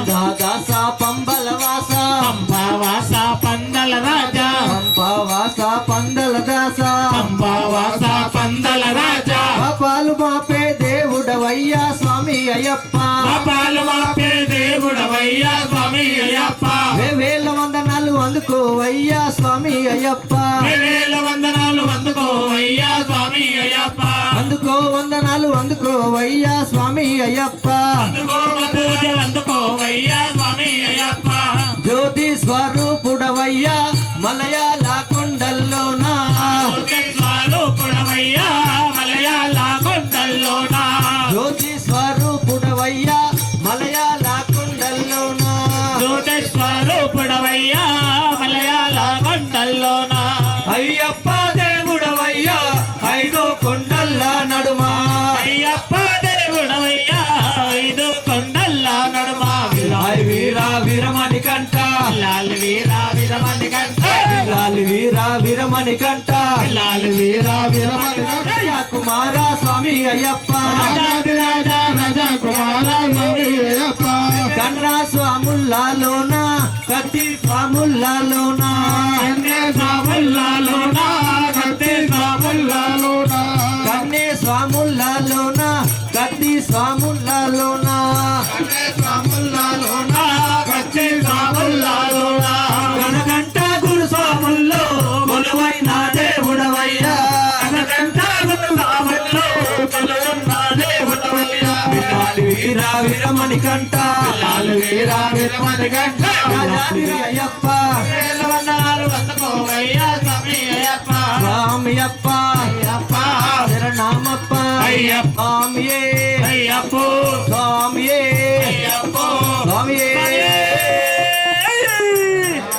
Speaker 6: దాదాస పంబలవాస
Speaker 5: పంపవాస పందల రాజా
Speaker 6: పంపవాస పందల దాస
Speaker 5: పంపవాస పందల రాజా
Speaker 6: పాపాలు మాపే దేవుడవయ్యా స్వామి అయ్యప్ప
Speaker 5: పాపాలు మాపే దేవుడవయ్యా స్వామి అయ్యప్ప
Speaker 6: వేవేల వందనాలు అందుకోవయ్యా స్వామి అయ్యప్ప
Speaker 5: వేవేల వందనాలు అందుకోవయ్యా స్వామి అయ్యప్ప
Speaker 6: అందుకో వందనాలు అందుకోవయ్యా స్వామి అయ్యప్ప
Speaker 5: అందుకో పూజలు అందుకోవయ్యా స్వామి అయ్యప్ప
Speaker 6: జ్యోతి స్వరూపుడవయ్యా మలయాళ కొండల్లోనా
Speaker 5: స్వరూపుడవయ్యా మలయాళ కొండల్లోనా
Speaker 6: జ్యోతి స్వరూపుడవయ్యా మలయాళ కొండల్లోనా
Speaker 5: జ్యోతి స్వరూపుడవయ్యా మలయాళ కొండల్లోనా
Speaker 6: అయ్యప్ప దేవుడవయ్యా ఐదో కొండల్ల నడుమా
Speaker 5: అయ్యప్ప దేవుడవయ్యా ఐదు కొండల్ల నడుమా
Speaker 6: లాలి వీరా వీరమణి కంట
Speaker 5: లాల్ వీరా వీరమణి కంట
Speaker 6: లాలి వీరా వీరమణి కంట
Speaker 5: లాల్ వీరా వీరమణి కంట
Speaker 6: రాజా కుమార స్వామి అయ్యప్ప
Speaker 5: రాజాది రాజా రాజా కుమార స్వామి అయ్యప్ప
Speaker 6: కన్నా స్వాముల్లాలోన కత్తి స్వాముల్లాలోన
Speaker 5: కన్నే స్వాముల్లాలోనా కత్తి స్వాముల్లాలోనా
Speaker 6: కన్నే స్వాముల్లాలోన కత్తి స్వాముల్లాలోన
Speaker 5: స్వాముల్లాలోనా కత్తి స్వాముల్లాలోనా
Speaker 6: కనకంట గురు స్వాముల్లో కొలువైన దేవుడవయ్యా
Speaker 5: కనకంట గురు స్వాముల్లో కొలువున్న దేవుడవయ్యా
Speaker 6: లాలి వీరా వీరమణి కంట
Speaker 5: లాల్ వీరా వీరమణి కంట
Speaker 6: రాజాది అయ్యప్ప
Speaker 5: వేల వందనాలు అందుకోవయ్యా స్వామి అయ్యప్ప
Speaker 6: స్వామి అప్ప
Speaker 5: అయ్యప్ప
Speaker 6: శరణమప్ప
Speaker 5: అయ్యప్ప
Speaker 6: స్వామియే
Speaker 5: అయ్యప్పో
Speaker 6: స్వామియే
Speaker 5: అయ్యప్పో
Speaker 6: స్వామియే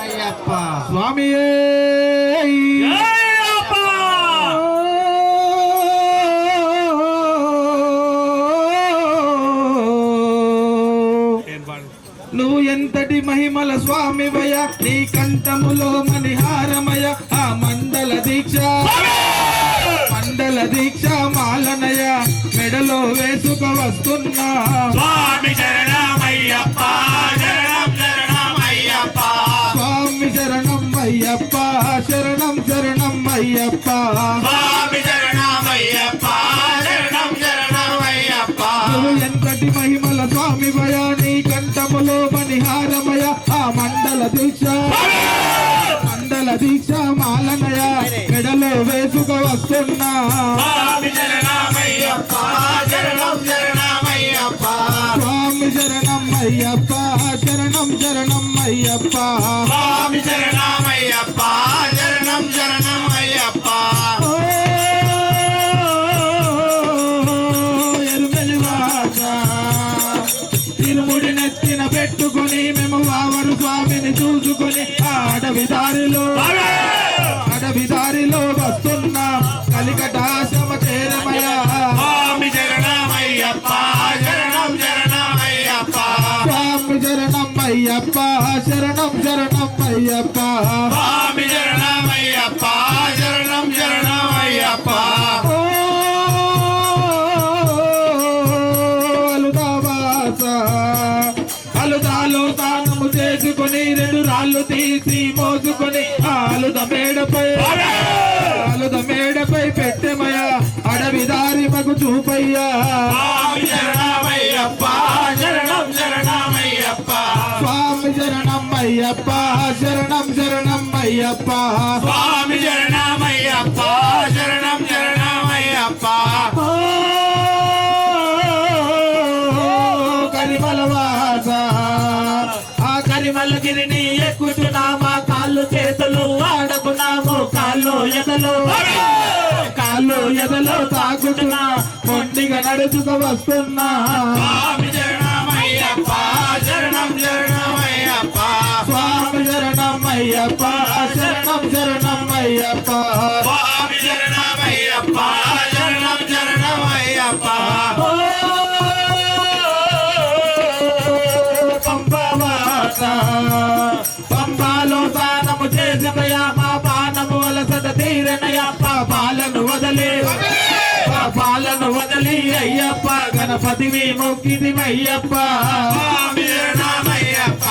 Speaker 5: అయ్యప్ప
Speaker 6: స్వామియే
Speaker 5: అయ్యప్ప
Speaker 6: మహిమల స్వామివయ నీ కంఠములో మణిహారమయ ఆ మండల దీక్ష మాలనయ మెడలో వేసుక వస్తున్నా
Speaker 5: స్వామి శరణమయ్యప్ప శరణం శరణమయ్యప్ప
Speaker 6: స్వామి శరణం అయ్యప్ప శరణం శరణం అయ్యప్ప
Speaker 5: స్వామి శరణమయ్యప్ప శరణం శరణమయ్యప్ప
Speaker 6: నువ్వు ఎంతటి మహిమల స్వామివయ నీ కంఠములో మణిహారమయ ఆ మండల దీక్ష మాలనయ మెడలో వేసుక వస్తున్నా
Speaker 5: స్వామి శరణమయ్యప్ప శరణం శరణమయ్యప్ప
Speaker 6: స్వామి శరణం అయ్యప్ప శరణం శరణం అయ్యప్ప
Speaker 5: స్వామి శరణమయ్యప్ప శరణం శరణమయ్యప్ప
Speaker 6: ఓ ఎరుమెలివాస తిరుముడి నెత్తిన పెట్టుకొని మేము వావరు స్వామిని చూసుకొని అడవి దారిలో వస్తున్నాం కలికటాశ్రమ చేరమయ
Speaker 5: స్వామి శరణమయ్యప్ప శరణం శరణమయ్యప్ప
Speaker 6: స్వామి శరణం అయ్యప్ప శరణం శరణం అయ్యప్ప
Speaker 5: స్వామి శరణమయ్యప్ప శరణం శరణమయ్యప్ప
Speaker 6: ఓ అలుదావాస అలుదాలో తానము చేసుకొని రెండు రాళ్ళు తీసి మోసుకొని ఆలుద మేడపై పెట్టెమయ అడవి దారి మగు చూపయ్యా
Speaker 5: స్వామి శరణమయ్యప్ప శరణం శరణమయ్యప్ప
Speaker 6: స్వామి శరణం అయ్యప్ప శరణం శరణం అయ్యప్ప
Speaker 5: స్వామి శరణమయ్యప్ప శరణం శరణమయ్యప్ప
Speaker 6: కరిమలవాస ఆ కరిమలగిరిని ఎక్కుతున్నామా కాళ్ళు చేతులు ఆడకున్నాము కాళ్ళు ఎదలో తాకుతున్నా మొండిగా నడుచుకు వస్తున్నా
Speaker 5: స్వామి శరణమయ్యప్ప శరణం శరణమయ్యప్ప
Speaker 6: స్వామి శరణం అయ్యప్ప శరణం శరణం అయ్యప్ప
Speaker 5: స్వామి శరణమయ్యప్ప శరణం శరణమయ్యప్ప
Speaker 6: పంబాలో స్నానము చేసినయా మా పానము అలసట తీరనయా పాపాలను వదలి అయ్యప్ప గణపతివి మొక్కిది అయ్యప్ప
Speaker 5: స్వామి శరణమయ్యప్ప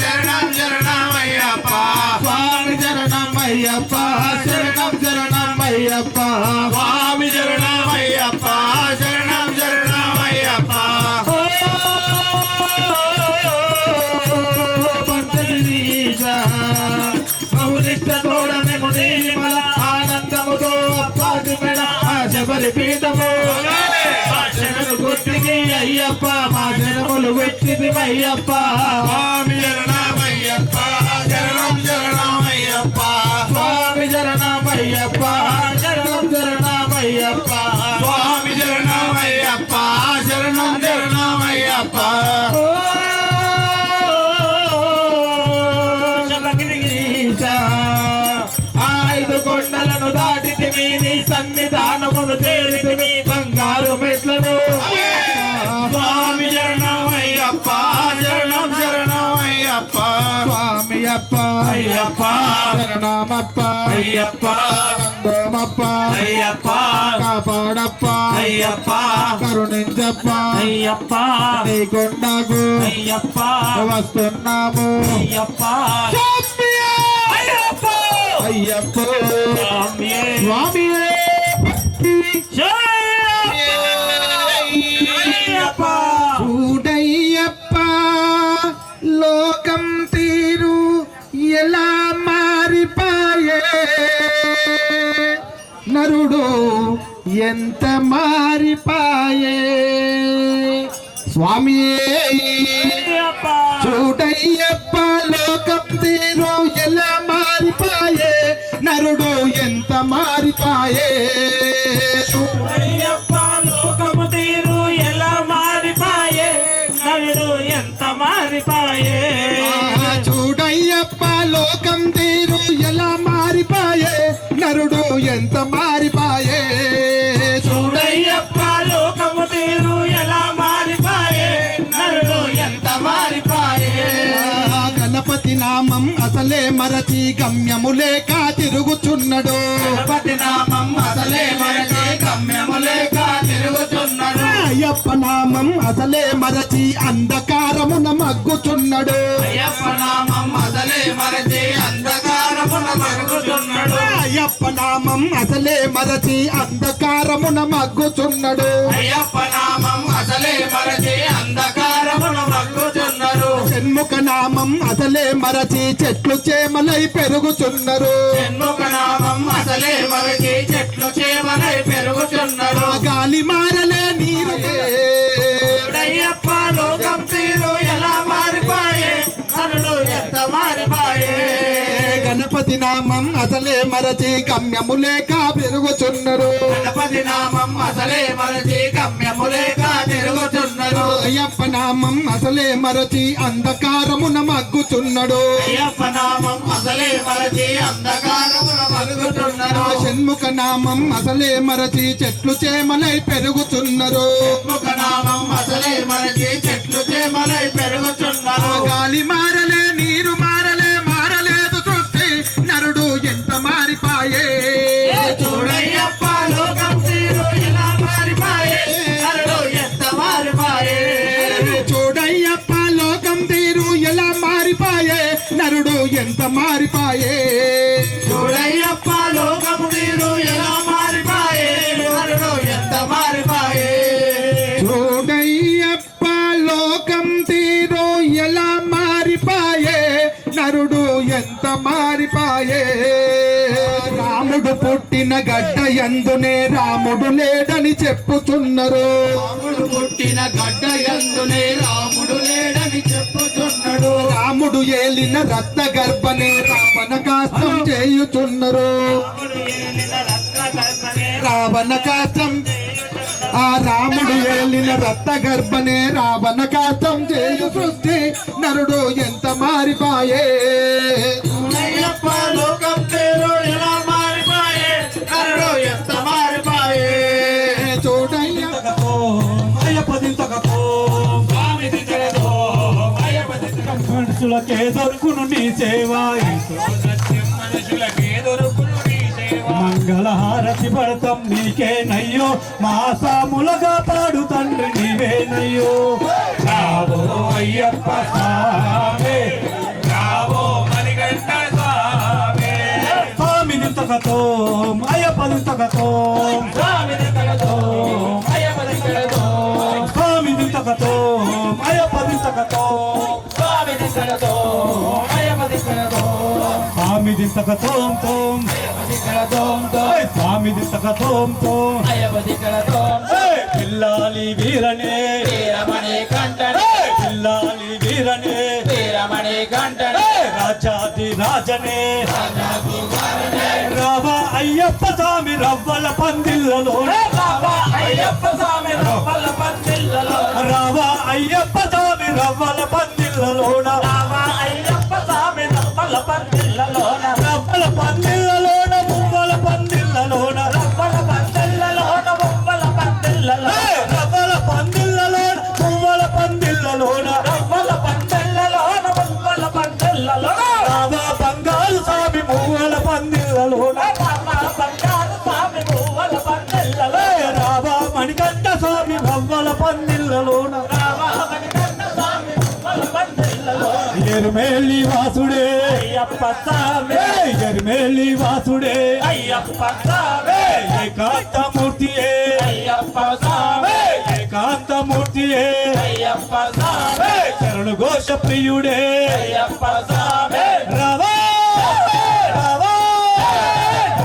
Speaker 5: శరణం శరణమయ్యప్ప
Speaker 6: స్వామి శరణం అయ్యప్ప శరణం శరణం అయ్యప్ప
Speaker 5: స్వామి శరణమయ్యప్ప శరణం శరణమయ్యప్ప
Speaker 6: పంచగిరీశ బహునిష్ట తోడమెము నీలిమల ఆనందముతో అప్పాది మెడ ఆ శబరి పీఠము శరణు గుర్తికి అయ్యప్ప మా జనములు వెచ్చిది అయ్యప్ప
Speaker 5: స్వామి శరణమయ్యప్ప శరణం శరణమయ్యప్ప
Speaker 6: స్వామి శరణమయ్యప్ప శరణం శరణమయ్యప్ప
Speaker 5: స్వామి శరణమయ్యప్ప శరణం శరణమయ్యప్ప
Speaker 6: ఐదు కొండలను దాటితివి నీ సన్నిధానమును చేరితివి బంగారు మెట్లను
Speaker 5: స్వామి శరణమయ్యప్ప శరణం శరణమయ్యప్ప
Speaker 6: స్వామి అప్ప
Speaker 5: అయ్యప్ప
Speaker 6: శరణమప్ప
Speaker 5: అయ్యప్ప
Speaker 6: అందమప్ప
Speaker 5: అయ్యప్ప
Speaker 6: కాపాడప్ప
Speaker 5: అయ్యప్ప
Speaker 6: కరుణించప్ప
Speaker 5: అయ్యప్ప
Speaker 6: నీ కొండకు
Speaker 5: అయ్యప్ప
Speaker 6: వస్తున్నాము
Speaker 5: అయ్యప్ప అయ్యప్ప
Speaker 6: అయ్యప్ప
Speaker 5: స్వామి
Speaker 6: స్వామియే
Speaker 5: అయ్యప్ప
Speaker 6: చూడయ్యప్ప లోకం తీరు ఎలా మారిపాయే నరుడు ఎంత మారిపాయే స్వామియే చూడయ్యప్ప లోకం తీరు ఎలా మారిపాయే నరుడు ఎంత మారిపాయే
Speaker 5: అయ్యప్ప లోకము తీరు ఎలా మారిపాయే నరుడు ఎంత మారిపాయే
Speaker 6: చూడయ్యప్ప లోకం తీరు ఎలా మారిపాయే నరుడు ఎంత మారిపాయే
Speaker 5: చూడయ్యప్ప లోకము తీరు ఎలా మారిపాయే నరుడు ఎంత మారిపాయే
Speaker 1: నామం అసలే మరచి గమ్యము లేక తిరుగుచున్నడు
Speaker 6: గణపతి నామం అసలే మరచి గమ్యము లేక తిరుగుచున్నాడు
Speaker 1: అయ్యప్ప నామం అసలే మరచి అంధకారమున మగ్గుచున్నడు
Speaker 6: అయ్యప్ప నామం అసలే మరచి అంధకారమున మరుగుచున్నాడు
Speaker 1: అయ్యప్ప నామం అసలే మరచి అంధకారమున మగ్గుచున్నడు
Speaker 6: అయ్యప్ప నామం అసలే మరచి అంధకారమున మరుగుచున్నాడు
Speaker 1: షణ్ముఖ నామం అసలే మరచి చెట్లు చేమలై పెరుగుచున్నరు
Speaker 6: షణ్ముఖ నామం అసలే మరచి చెట్లు చేమలై పెరుగుచున్నాడు
Speaker 1: గాలి మారలే నీరు
Speaker 6: అయ్యప్ప లోకం తీరు ఎలా మారిపాయే నరుడు ఎంత మారిపాయే
Speaker 1: గణపతి నామం అసలే మరచి గమ్యము లేక పెరుగుచున్నరు
Speaker 6: గణపతి నామం అసలే మరచి గమ్యము లేక తిరుగుచున్నాడు
Speaker 1: అయ్యప్ప నామం అసలే మరచి అంధకారమున మగ్గుచున్నడు
Speaker 6: అయ్యప్ప నామం అసలే మరచి అంధకారమున మరుగుచున్నాడు
Speaker 1: షణ్ముఖ నామం అసలే మరచి చెట్లు చేమలై పెరుగుచున్నరు
Speaker 6: ముఖ నామం అసలే మరచి చెట్లు చేమలై పెరుగుచున్నాడు
Speaker 1: గాలి మారలే నీరు మారలే మారలేదు సృష్టి నరుడు ఎంత మారిపాయే
Speaker 6: చూడయ్యప్ప లోకం తీరు ఎలా మారిపాయే నరుడు ఎంత మారిపాయే
Speaker 1: చూడయ్యప్ప లోకం తీరు ఎలా మారిపాయే నరుడు ఎంత మారిపాయే
Speaker 6: చూడయ్యప్ప లోకం తీరు ఎలా మారిపాయే నరుడు ఎంత మారిపాయే
Speaker 1: చూడయ్యప్ప లోకం తీరు ఎలా మారిపాయే నరుడు ఎంత మారిపాయే రాముడు పుట్టిన గడ్డ యందునే రాముడు లేడని చెప్పుచున్నరు
Speaker 6: రాముడు పుట్టిన గడ్డ యందునే రాముడు లేడని చెప్పుచున్నాడు
Speaker 1: రాముడు ఏలిన రత్న గర్భనే రావణ కాష్టం చేయుచున్నరు రావణ కాష్టం ఆ రాముడు ఏలిన రత్న గర్భనే రావణ కాష్టం చేయు సృష్టి నరుడు ఎంత మారిపాయే
Speaker 6: చూడయ్యప్ప లోకం తీరు ఎలా మారిపాయే నరుడు ఎంత మారిపాయే
Speaker 1: చూడయ్య
Speaker 4: మనుషులకే దొరుకును నీ సేవ మంగళహారతి పడతాం నీకేనయ్యో మా సాములుగా పాడు తండ్రి నీవేనయ్యో రావో అయ్యప్ప స్వామి రావో మణికంఠ స్వామి స్వామి దింతకతో అయ్యప్ప దింతకతో స్వామి దింతకతో అయ్యప్ప దింతకతో స్వామి దింతకతో అయ్యప్ప దింతకతో స్వామి దింతకతో అయ్యప్ప దింతకతో స్వామి దింతకతో తోం స్వామి దింతకతో తోం పిల్లాలి వీరనే
Speaker 6: వీరమణి కంఠనే
Speaker 4: పిల్లాలి వీరనే
Speaker 6: వీరమణి కంఠనే
Speaker 4: రాజాది రాజనే రావా అయ్యప్ప స్వామి రవ్వల పందిళ్ళలో
Speaker 6: అయ్యప్ప స్వామి రవ్వల పందిళ్ళలో
Speaker 4: రావా అయ్యప్ప స్వామి రవ్వల పందిళ్ళలోన
Speaker 6: అయ్యప్ప స్వామి రవ్వల పందిళ్ళలోన
Speaker 4: రవ్వల పందిళ్ళలోన మువ్వల పందిళ్ళలోన
Speaker 6: రవ్వల పందిళ్ళలోన మువ్వల పందిళ్ళలో
Speaker 4: రవ్వల పందిళ్ళలోన మువ్వల పందిళ్ళలోన
Speaker 6: రవ్వల పందిళ్ళలోన మువ్వల పందిళ్ళలో
Speaker 4: రావా బంగారు స్వామి మువ్వల పందిళ్ళలోన
Speaker 6: బంగారు స్వామి మువ్వల పందిళ్ళలో
Speaker 4: రావా మణికంఠ స్వామి రవ్వల పందిళ్ళలోన ఎరుమేలి వాసుడే
Speaker 6: అయ్యప్ప స్వామి
Speaker 4: ఎరుమేలి వాసుడే
Speaker 6: అయ్యప్ప స్వామి
Speaker 4: ఏకాంతమూర్తియే
Speaker 6: అయ్యప్ప స్వామి
Speaker 4: ఏకాంతమూర్తియే
Speaker 6: అయ్యప్ప స్వామి
Speaker 4: శరణు ఘోష ప్రియుడే
Speaker 6: అయ్యప్ప స్వామి
Speaker 4: రావా రావా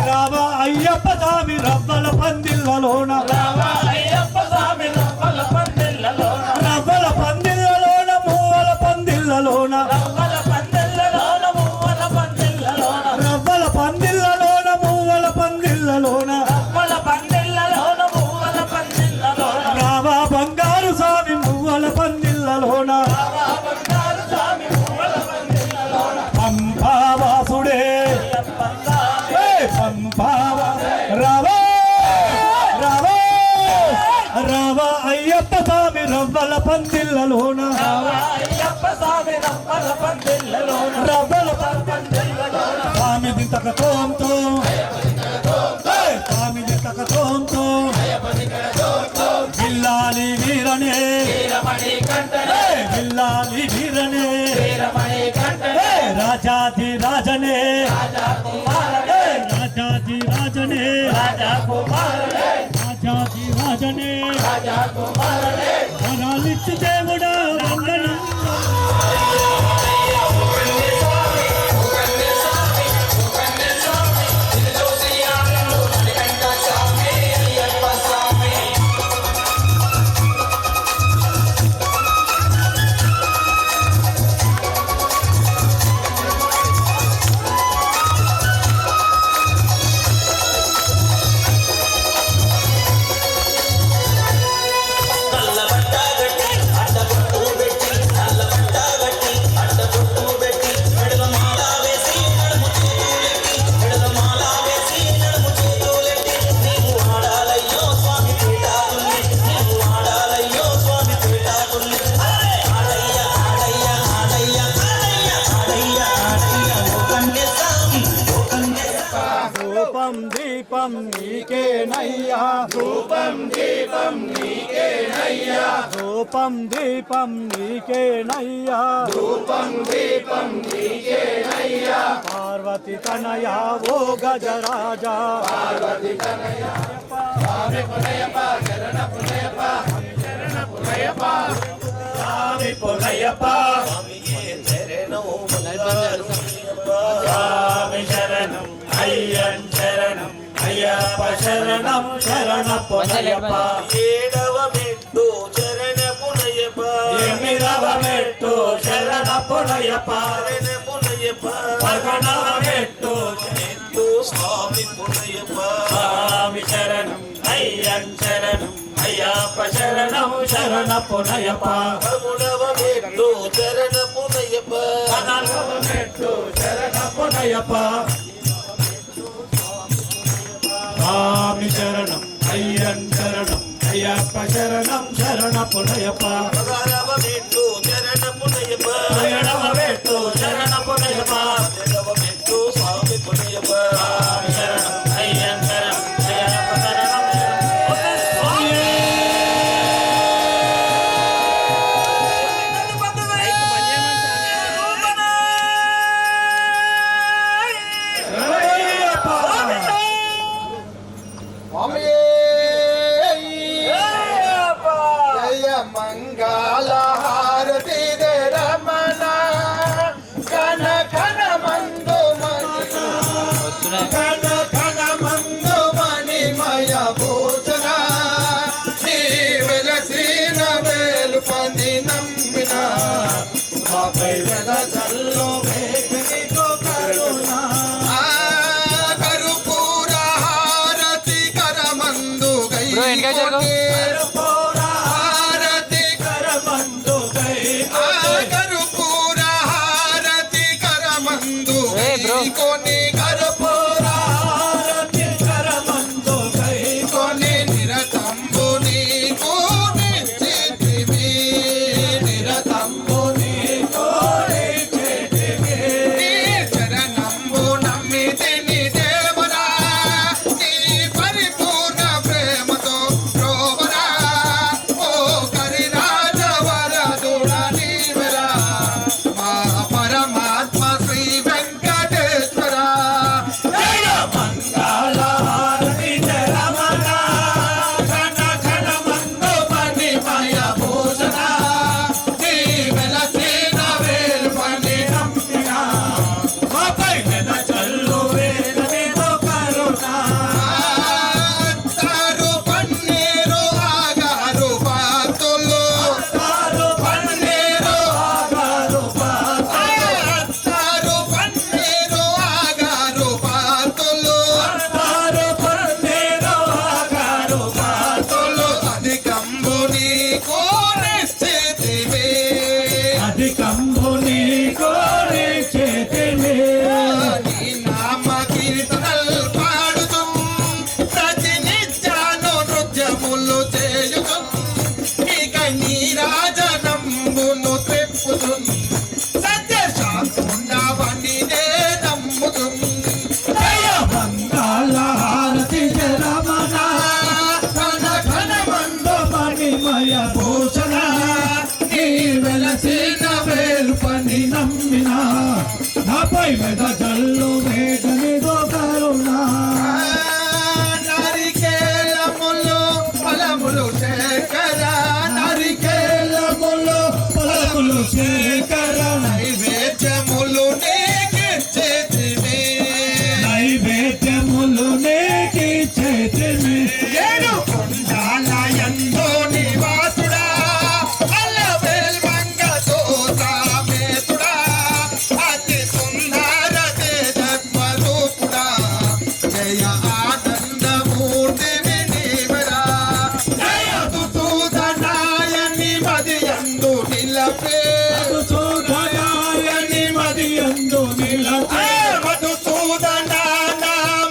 Speaker 4: రావా అయ్యప్ప స్వామి రవ్వల పందిళ్ళలోన
Speaker 6: అయ్యప్ప స్వామి రవ్వల పందిళ్ళలోన
Speaker 4: రవ్వల పందిళ్ళలోన మువ్వల పందిళ్ళలోన
Speaker 6: రవ్వల పందిళ్ళలోన మువ్వల పందిళ్ళలోన
Speaker 4: రవ్వల పందిళ్ళలోన మువ్వల పందిళ్ళలోన
Speaker 6: రవ్వల పందిళ్ళలోన మువ్వల పందిళ్ళలోన
Speaker 4: రావా బంగారు స్వామి మువ్వల పందిళ్ళలోన
Speaker 6: బంగారు స్వామి మువ్వల పందిళ్ళలోన
Speaker 4: పంపావాసుడే
Speaker 6: అయ్యప్ప స్వామి
Speaker 4: పంపావా రావా రావా అయ్యప్ప స్వామి రవ్వల పందిళ్ళలోన
Speaker 8: అయ్యప్ప స్వామి రవ్వల పందిళ్ళలోన
Speaker 4: రవ్వల పందిళ్ళలోన స్వామి దింతక తోంతో స్వామి దింతక తోంతో బిల్లాలి వీరనే బిల్లాలి వీరనే రాజాది రాజనే రాజాది రాజనే రాజాది రాజనే వరాలిచ్చు దేవుడా వందనం దీపం నీకేనయ్యా ధూపం దీపం నీకేనయ్యా ధూపం దీపం నీకేనయ్యా ధూపం దీపం నీకేనయ్యా పార్వతి తనయా ఓ గజరాజా పార్వతి తనయా స్వామి పునయప శరణ పునయప శరణ పునయప స్వామి పునయప స్వామి శరణం అయ్యన్ శరణం అయ్యప్ప శరణం శరణ పునయప ఏడవ మెట్టు శరణ పునయప ఎనిమిదవ మెట్టు శరణ పునయప పదకొండవ మెట్టు స్వామి పునయప స్వామి శరణం అయ్యన్ శరణం అయ్యప్ప శరణం శరణ పునయప పదమూడవ మెట్టు శరణ పునయప పద్నాలుగవ మెట్టు శరణ పునయప స్వామి శరణం అయ్యన్ శరణం అయ్యప్ప శరణం శరణ పునయప పదహారవ మెట్టు శరణ పునయప పదిహేడవ మెట్టు శరణ పునయప పద్దెనిమిదవ మెట్టు స్వామి పునయప స్వామి శరణం అయ్యన్ శరణం అయ్యప్ప శరణం
Speaker 6: జయ మంగళ హారతి రమణ కన కన మందు కన కన మందు మణిమయ భూషణ శ్రీన వేలు పని నమ్మిన మాపై వెదల్లో వేగనితో కరుణ కరుపూర హారతి కరమందు గై కరుపూర హారతి కరమందు గై కరుపూర హారతి కరమందు కొని కరుపూర హారతి కరమందు గై కొని నిరతంబు నీకు నిశ్చితివి నిరతంబు నీకు నిశ్చితివి నీ శరణంబు నమ్మితిని దేవరా నీ పరిపూర్ణ ప్రేమతో ప్రోవరా
Speaker 4: భయ పోషణ నీ వెలసిన వేలు పని నమ్మిన నాపై వెద చల్లు వేగనిదో కరుణ
Speaker 6: నారికేలములు ఫలములు శేఖర
Speaker 4: నారికేలములు ఫలములు శేఖర
Speaker 6: నైవేద్యములు నీకిచ్చితివి
Speaker 4: నైవేద్యములు నేకి చేతిమి
Speaker 6: ఏడు కొండాల యందు నివాసుడా అల్లవేల్ మంగతో సామేతుడా అతి సుందర తేజస్వరూపుడా జయ ఆనందమూర్తివి నీవరా జయ తుతూదనాయని మదియందు నిలపే
Speaker 4: చూడయాయని మదియందు నిలచే
Speaker 6: మధుసూదనాన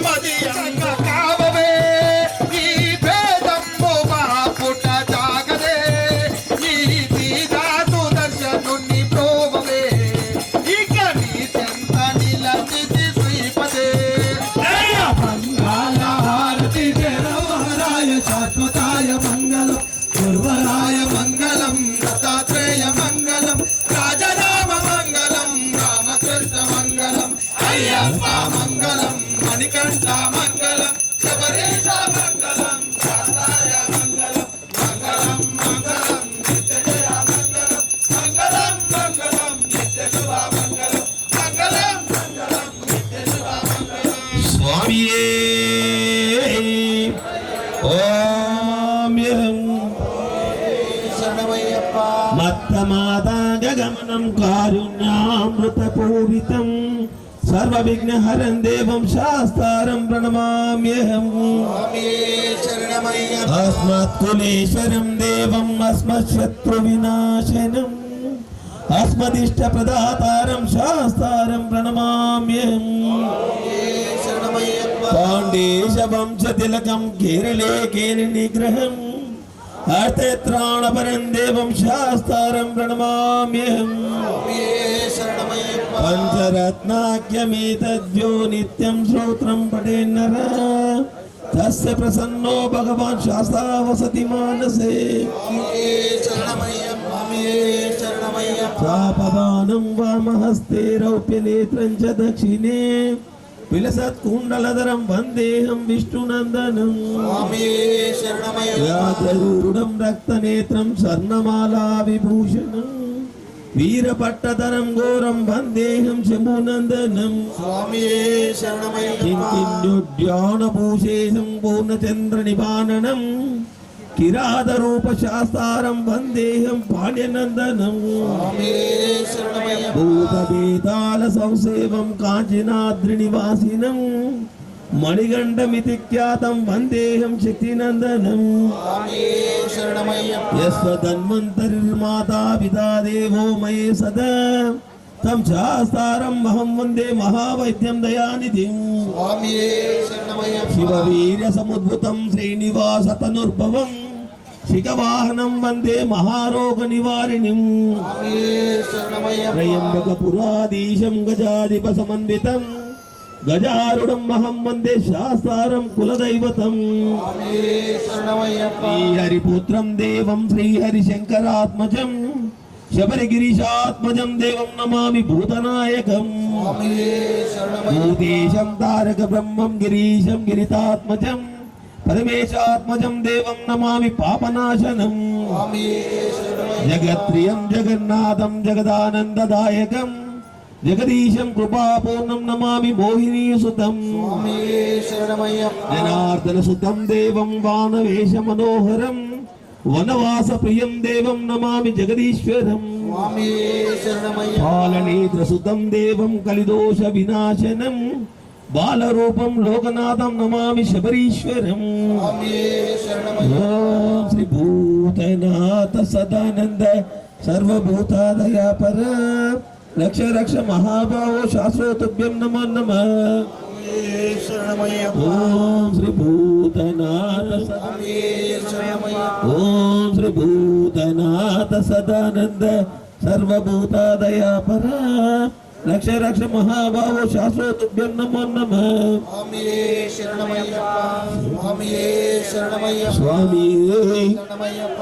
Speaker 6: మదియందు కావవే ఈ భేదంబు బాపుట జాగదే ఈ దీదాసు దర్శనుని ప్రోవవే ఇక నీ చెంత నిలచితి శ్రీపదే
Speaker 4: జయ మంగళ హారతి జరవరాయ శాశ్వతాయ మంగళం గురువరాయ
Speaker 6: మంగళం దత్తాత్రేయ మంగళం రాజరామ మంగళం రామకృష్ణ మంగళం అయ్యప్ప మంగళం మణికంఠ మంగళం శబరీశ మంగళం శాస్తాయ మంగళం మంగళం మంగళం నిత్య జయ మంగళం మంగళం మంగళం నిత్య శుభ మంగళం మంగళం మంగళం నిత్య శుభ మంగళం
Speaker 3: స్వామియే ఓం
Speaker 6: శరణమయ్యప్ప
Speaker 4: మత్తమాదాగమనం కారుణ్యామృతపూరితం సర్వవిఘ్నహరం దేవం శాస్తారం ప్రణమామ్యహం
Speaker 6: స్వామి శరణమయ్యప్ప
Speaker 4: అస్మత్కులేశ్వరం దేవం అస్మశత్రువినాశనం అస్మదిష్టప్రదాతారం శాస్తారం ప్రణమామ్యహం
Speaker 6: శరణమయ్యప్ప
Speaker 4: పాండేశవంశతిలకం కేరళే కేలి నిగ్రహం అర్థత్రాణపరం దేవం శాస్తారం ప్రణమామ్యహం
Speaker 6: శరణమయ్యప్ప
Speaker 4: పంచరత్నాఖ్యమేతద్యో నిత్యం శ్రోత్రం పఠేన్నర తస్య ప్రసన్నో భగవాన్ శాస్తా వసతి మానసే
Speaker 6: శరణమయ్యప్ప శరణమయ్యప్ప
Speaker 4: చాపదానం వామహస్తే రౌప్యనేత్రం చ దక్షిణే విలసత్కుండలధరం వందేహం విష్ణునందనం
Speaker 6: శరణమయ్యప్ప
Speaker 4: వ్యాఘ్రూఢం రక్తనేత్రం స్వర్ణమాలా విభూషణం వీరపట్టధరం ఘోరం వందేహం శంభునందనం
Speaker 6: స్వామి శరణమయ్యప్ప
Speaker 4: కింకిణ్యుడ్యానభూషేశం పూర్ణచంద్ర నిపాననం కిరాతరూప శాస్తారం వందేహం పాణ్యనందనం
Speaker 6: శరణమయ్యప్ప
Speaker 4: భూతవేతాల సంసేవం కాంచనాద్రి నివాసినం మణిగండమితి ఖ్యాతం వందేహం శక్తినందనం
Speaker 6: శరణమయ్యప్ప
Speaker 4: యస్వధన్వంతరిర్మాతా పితా దేవో మయే సదా తం శాస్తారం అహం వందే మహావైద్యం దయానిధిం
Speaker 6: స్వామి శరణమయ్యప్ప
Speaker 4: శివవీర్య సముద్భుతం శ్రీనివాస తనుర్భవం శిఖవాహనం వందే మహారోగ నివారిణిం
Speaker 6: శరణమయ్యప్ప
Speaker 4: త్రయంబక పురాధీశం గజాధిప సమన్వితం గజారుడం అహం వందే శాస్తారం కులదైవతం
Speaker 6: శరణమయ్యప్ప
Speaker 4: శ్రీహరిపుత్రం దేవం శ్రీహరిశంకరాత్మజం శబరిగిరీశాత్మజం దేవం నమామి భూతనాయకం భూతేశం తారక బ్రహ్మం గిరీశం గిరితాత్మజం పరమేశాత్మజం దేవం నమామి పాపనాశనం జగత్ప్రియం జగన్నాథం జగదానందదాయకం జగదీశం కృపాపూర్ణం నమామి మోహినీసుతం జనార్దన సుతం దేవం వానవేశ మనోహరం వనవాస ప్రియం దేవం నమామి జగదీశ్వరం పాలనేత్ర సుతం దేవం కలిదోష వినాశనం బాలరూపం లోకనాథం నమామి శబరీశ్వరం ఓం శ్రీ భూతనాథ సదానంద సర్వభూతాదయాపర రక్ష రక్ష మహాభావో శాశ్వతుభ్యం నమో నమః ఓం శ్రీ భూతనాథ ఓం శ్రీ భూతనాథ సదానంద సర్వభూతాదయాపర రక్ష రక్ష మహాభావ శాశ్వతుభ్యం నమో నమః
Speaker 1: స్వామియే శరణమయ్యప్ప స్వామియే శరణమయ్యప్ప
Speaker 4: స్వామియే
Speaker 1: శరణమయ్యప్ప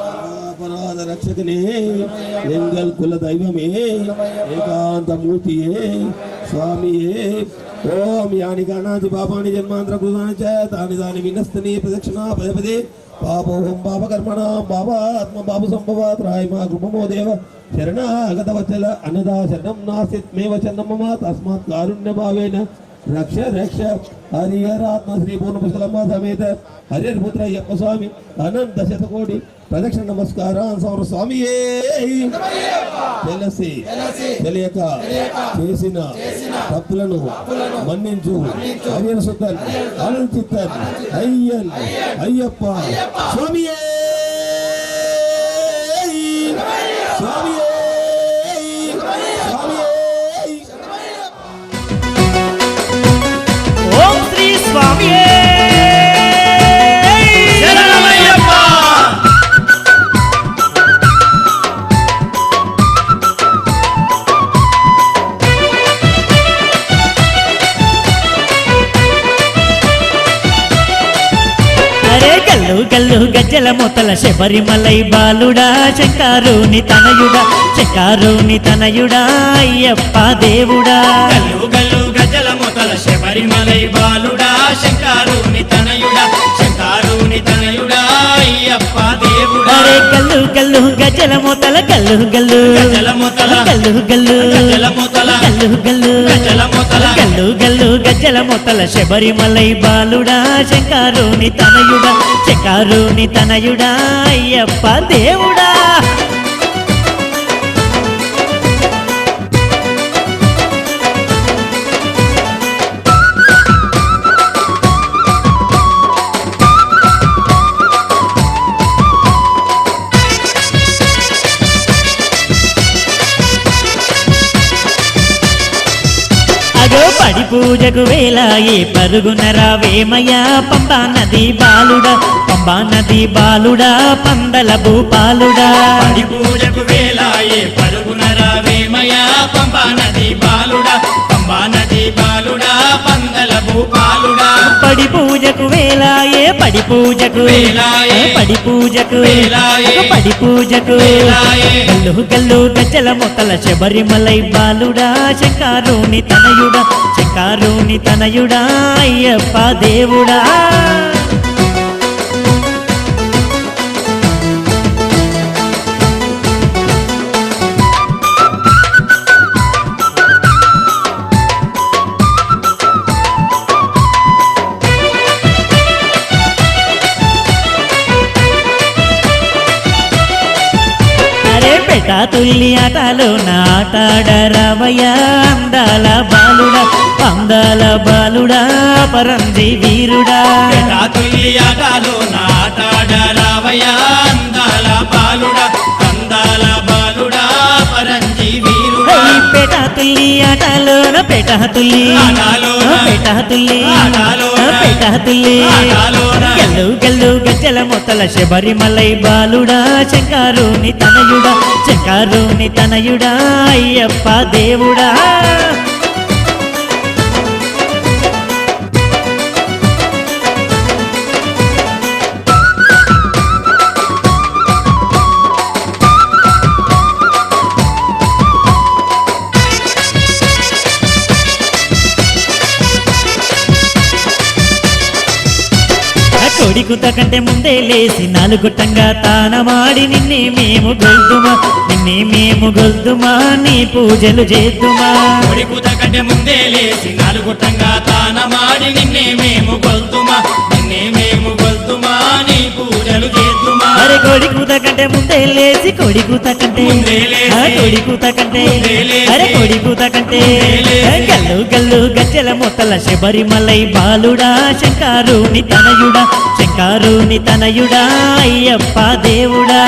Speaker 4: అపరాధ రక్షకనే ఎంగల్ కుల దైవమే ఏకాంతమూర్తియే స్వామియే ఓం యాని గణాతి పాపాని జన్మాంతర కృతాని చ తాని తాని వినస్తని ప్రదక్షిణా పదే పదే పాపోహం పాపకర్మణ పాపాత్మ పాప సంభవాత్ రాయమా కృపమో దేవ శరణాగతవత్సల అన్నదా శరణం నాస్తిత్మేవ చరణం మమ తస్మాత్ కారుణ్య భావేన రక్ష రక్ష హరిహరాత్మ శ్రీ పూర్ణపుష్కలమ్మ సమేత హరిహరపుత్ర అయ్యప్ప స్వామి అనంత శతకోటి ప్రదక్షిణ నమస్కారం సమర స్వామియే తెలిసి తెలియక చేసిన తప్పులను మన్నించు హరిహర సుతన్ అనంత చిత్తన్ అయ్యన్ అయ్యప్ప స్వామియే స్వామియే స్వామియే
Speaker 8: ఓం శ్రీ స్వామియే శరణమయ్యప్ప. అరే గల్లు గల్లు గజ్జల మొతల శబరిమలై బాలుడా శంకారుని తనయుడా శంకారుని తనయుడా అయ్యప్ప దేవుడా
Speaker 5: గల్లు గల్లు గజల మొదల శబరిమలై బాలుడా శంకారుని తనయుడా శంకారుని తనయుడా అయ్యప్ప దేవుడా
Speaker 8: అరే గల్లు గల్లు గజ్జల మొతల గల్లు గల్లు
Speaker 5: గజల మొదల
Speaker 8: గల్లు గల్లు
Speaker 5: గజల మొదల
Speaker 8: గల్లు గల్లు
Speaker 5: గజల మొదల
Speaker 8: గల్లు గల్లు గజ్జల మొతల శబరిమలై బాలుడా శంకారుని తనయుడా శంకారుని తనయుడా అయ్యప్ప దేవుడా అగో పడి పూజకు వేలాయే పరుగున రావేమయ్యా పంబా నది బాలుడా పంబా నది బాలుడా పందల భూపాలుడా
Speaker 5: పడి పూజకు వేలాయే పరుగున రావేమయా పంబా నది బాలుడా పంబా నది బాలుడా పందల భూపాలుడా
Speaker 8: పడి పూజకు వేలాయే పడి పూజకు
Speaker 5: వేలాయే.
Speaker 8: పడి పూజకు
Speaker 5: వేలాయే.
Speaker 8: పడి పూజకు
Speaker 5: వేలాయే.
Speaker 8: గల్లు గల్లు గజ్జల మొత్తల శబరిమలై బాలుడా శంకారుని తనయుడా శంకారుని తనయుడా అయ్యప్ప దేవుడా అరే పెట తుల్లి ఆటలో నాటాడరవయ్య అందాల బాలుడా అందాల బాలుడా పరంజి వీరుడా
Speaker 5: తుల్లి ఆటలో నాటాడరావయ్యా అందాల బాలుడా అందాల బాలుడా పరంజి వీరుడా
Speaker 8: ఈ పెట తుల్లి ఆటలోన పెట తుల్లి
Speaker 5: ఆటలోన.
Speaker 8: పెట తుల్లి
Speaker 5: ఆటలోన.
Speaker 8: పెట తుల్లి
Speaker 5: ఆటలోన.
Speaker 8: గల్లు గల్లు గజ్జల మొత్తల శబరిమలై బాలుడా శంకారుని తనయుడా శంకారుని తనయుడా అయ్యప్ప దేవుడా కొడికుత కంటే ముందే లేసి నాలుగుట్టంగా తానమాడి నిన్నే మేము గొల్దుమా నీ పూజలు చేద్దుమా
Speaker 5: కొడికుత కంటే ముందే లేచి నాలుగుట్టంగా తానమాడి నిన్నే మేము గొల్తుమా నీ పూజలు చేద్దుమా
Speaker 8: అరే కొడికుత కంటే ముందే లేచి కొడికుత కంటే
Speaker 5: ముందే లేచి.
Speaker 8: కొడికుత కంటే
Speaker 5: ముందే లేచి.
Speaker 8: అరే కొడికుత కంటే
Speaker 5: ముందే లేచి.
Speaker 8: గల్లు గల్లు గజ్జల మొత్తల శబరిమలై బాలుడా శంకారుని తనయుడా శంకారుని తనయుడా అయ్యప్ప దేవుడా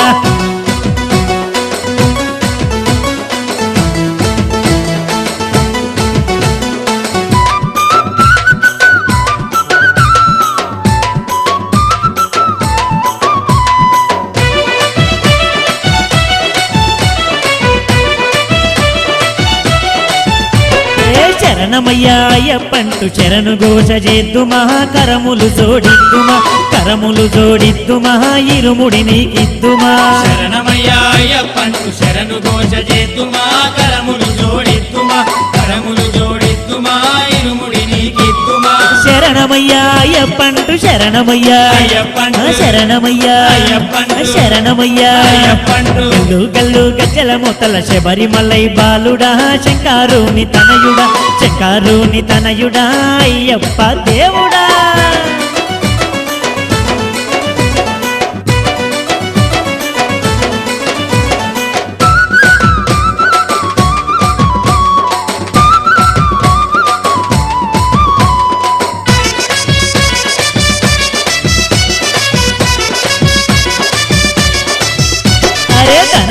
Speaker 5: శరణమయ్యా అయ్యప్పంటూ శరణు ఘోష చేద్దుమా కరములు జోడిద్దుమా కరములు జోడిద్దుమా ఇరుముడి నీకిద్దుమా శరణమయ్యా అయ్యప్పంటూ శరణు ఘోష చేద్దుమా కరములు జోడిద్దుమా కరములు జోడిద్దుమా ఇరుముడి నీకిద్దుమా శరణమయ్యా అయ్యప్పంటూ శరణమయ్యా అయ్యప్పంటూ శరణమయ్యా అయ్యప్పంటూ శరణమయ్యా అయ్యప్పంటూ గల్లు గల్లు గజ్జల మూతల శబరిమలై బాలుడా శంకారుని తనయుడా శంకారుని తనయుడా అయ్యప్ప దేవుడా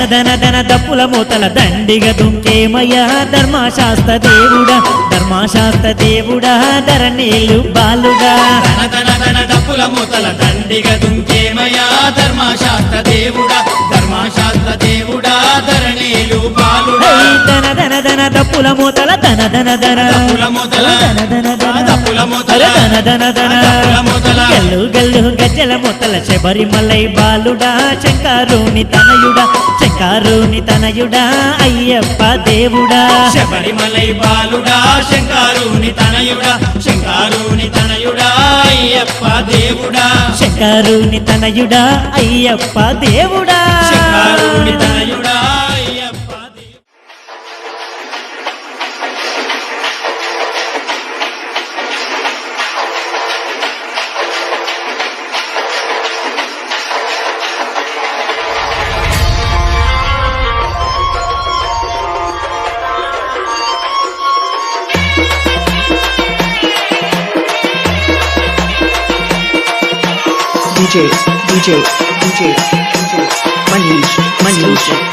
Speaker 5: ధన ధన దప్పుల మూతల దండిగ దుంకేమయ్యా ధర్మశాస్త్ర దేవుడా ధర్మశాస్త్ర దేవుడా ధరణీలు బాలుడా ధన ధన ధన దప్పుల మూతల దండిగ దుంకేమయ్యా ధర్మశాస్త్ర దేవుడా ధర్మశాస్త్ర దేవుడా ధరణీలు బాలుడా ధన ధన ధన దప్పుల మూతల ధన ధన ధన దప్పుల మూతల ధన ధన ధన దప్పుల మూతల ధన ధన ధన దప్పుల మూతల గల్లు గల్లు గజ్జల మూతల శబరిమలై బాలుడా శంకారుని తనయుడా శంకారుని తనయుడా అయ్యప్ప దేవుడా శబరిమలై బాలుడా శంకారుని తనయుడా శంకారుని తనయుడా అయ్యప్ప దేవుడా శంకారుని తనయుడా అయ్యప్ప దేవుడా శంకారుని తనయుడా అయ్యప్ప
Speaker 9: DJ, Manish.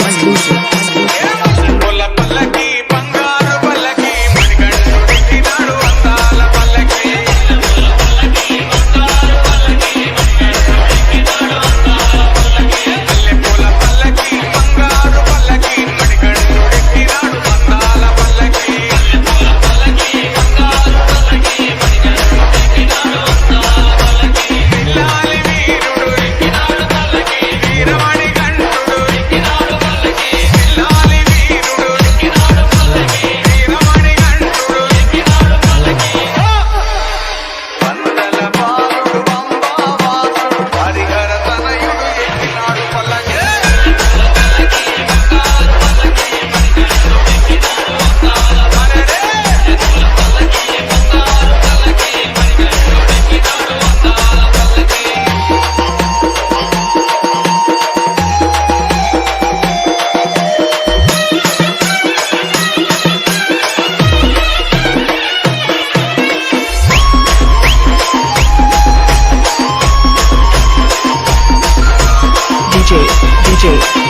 Speaker 9: DJ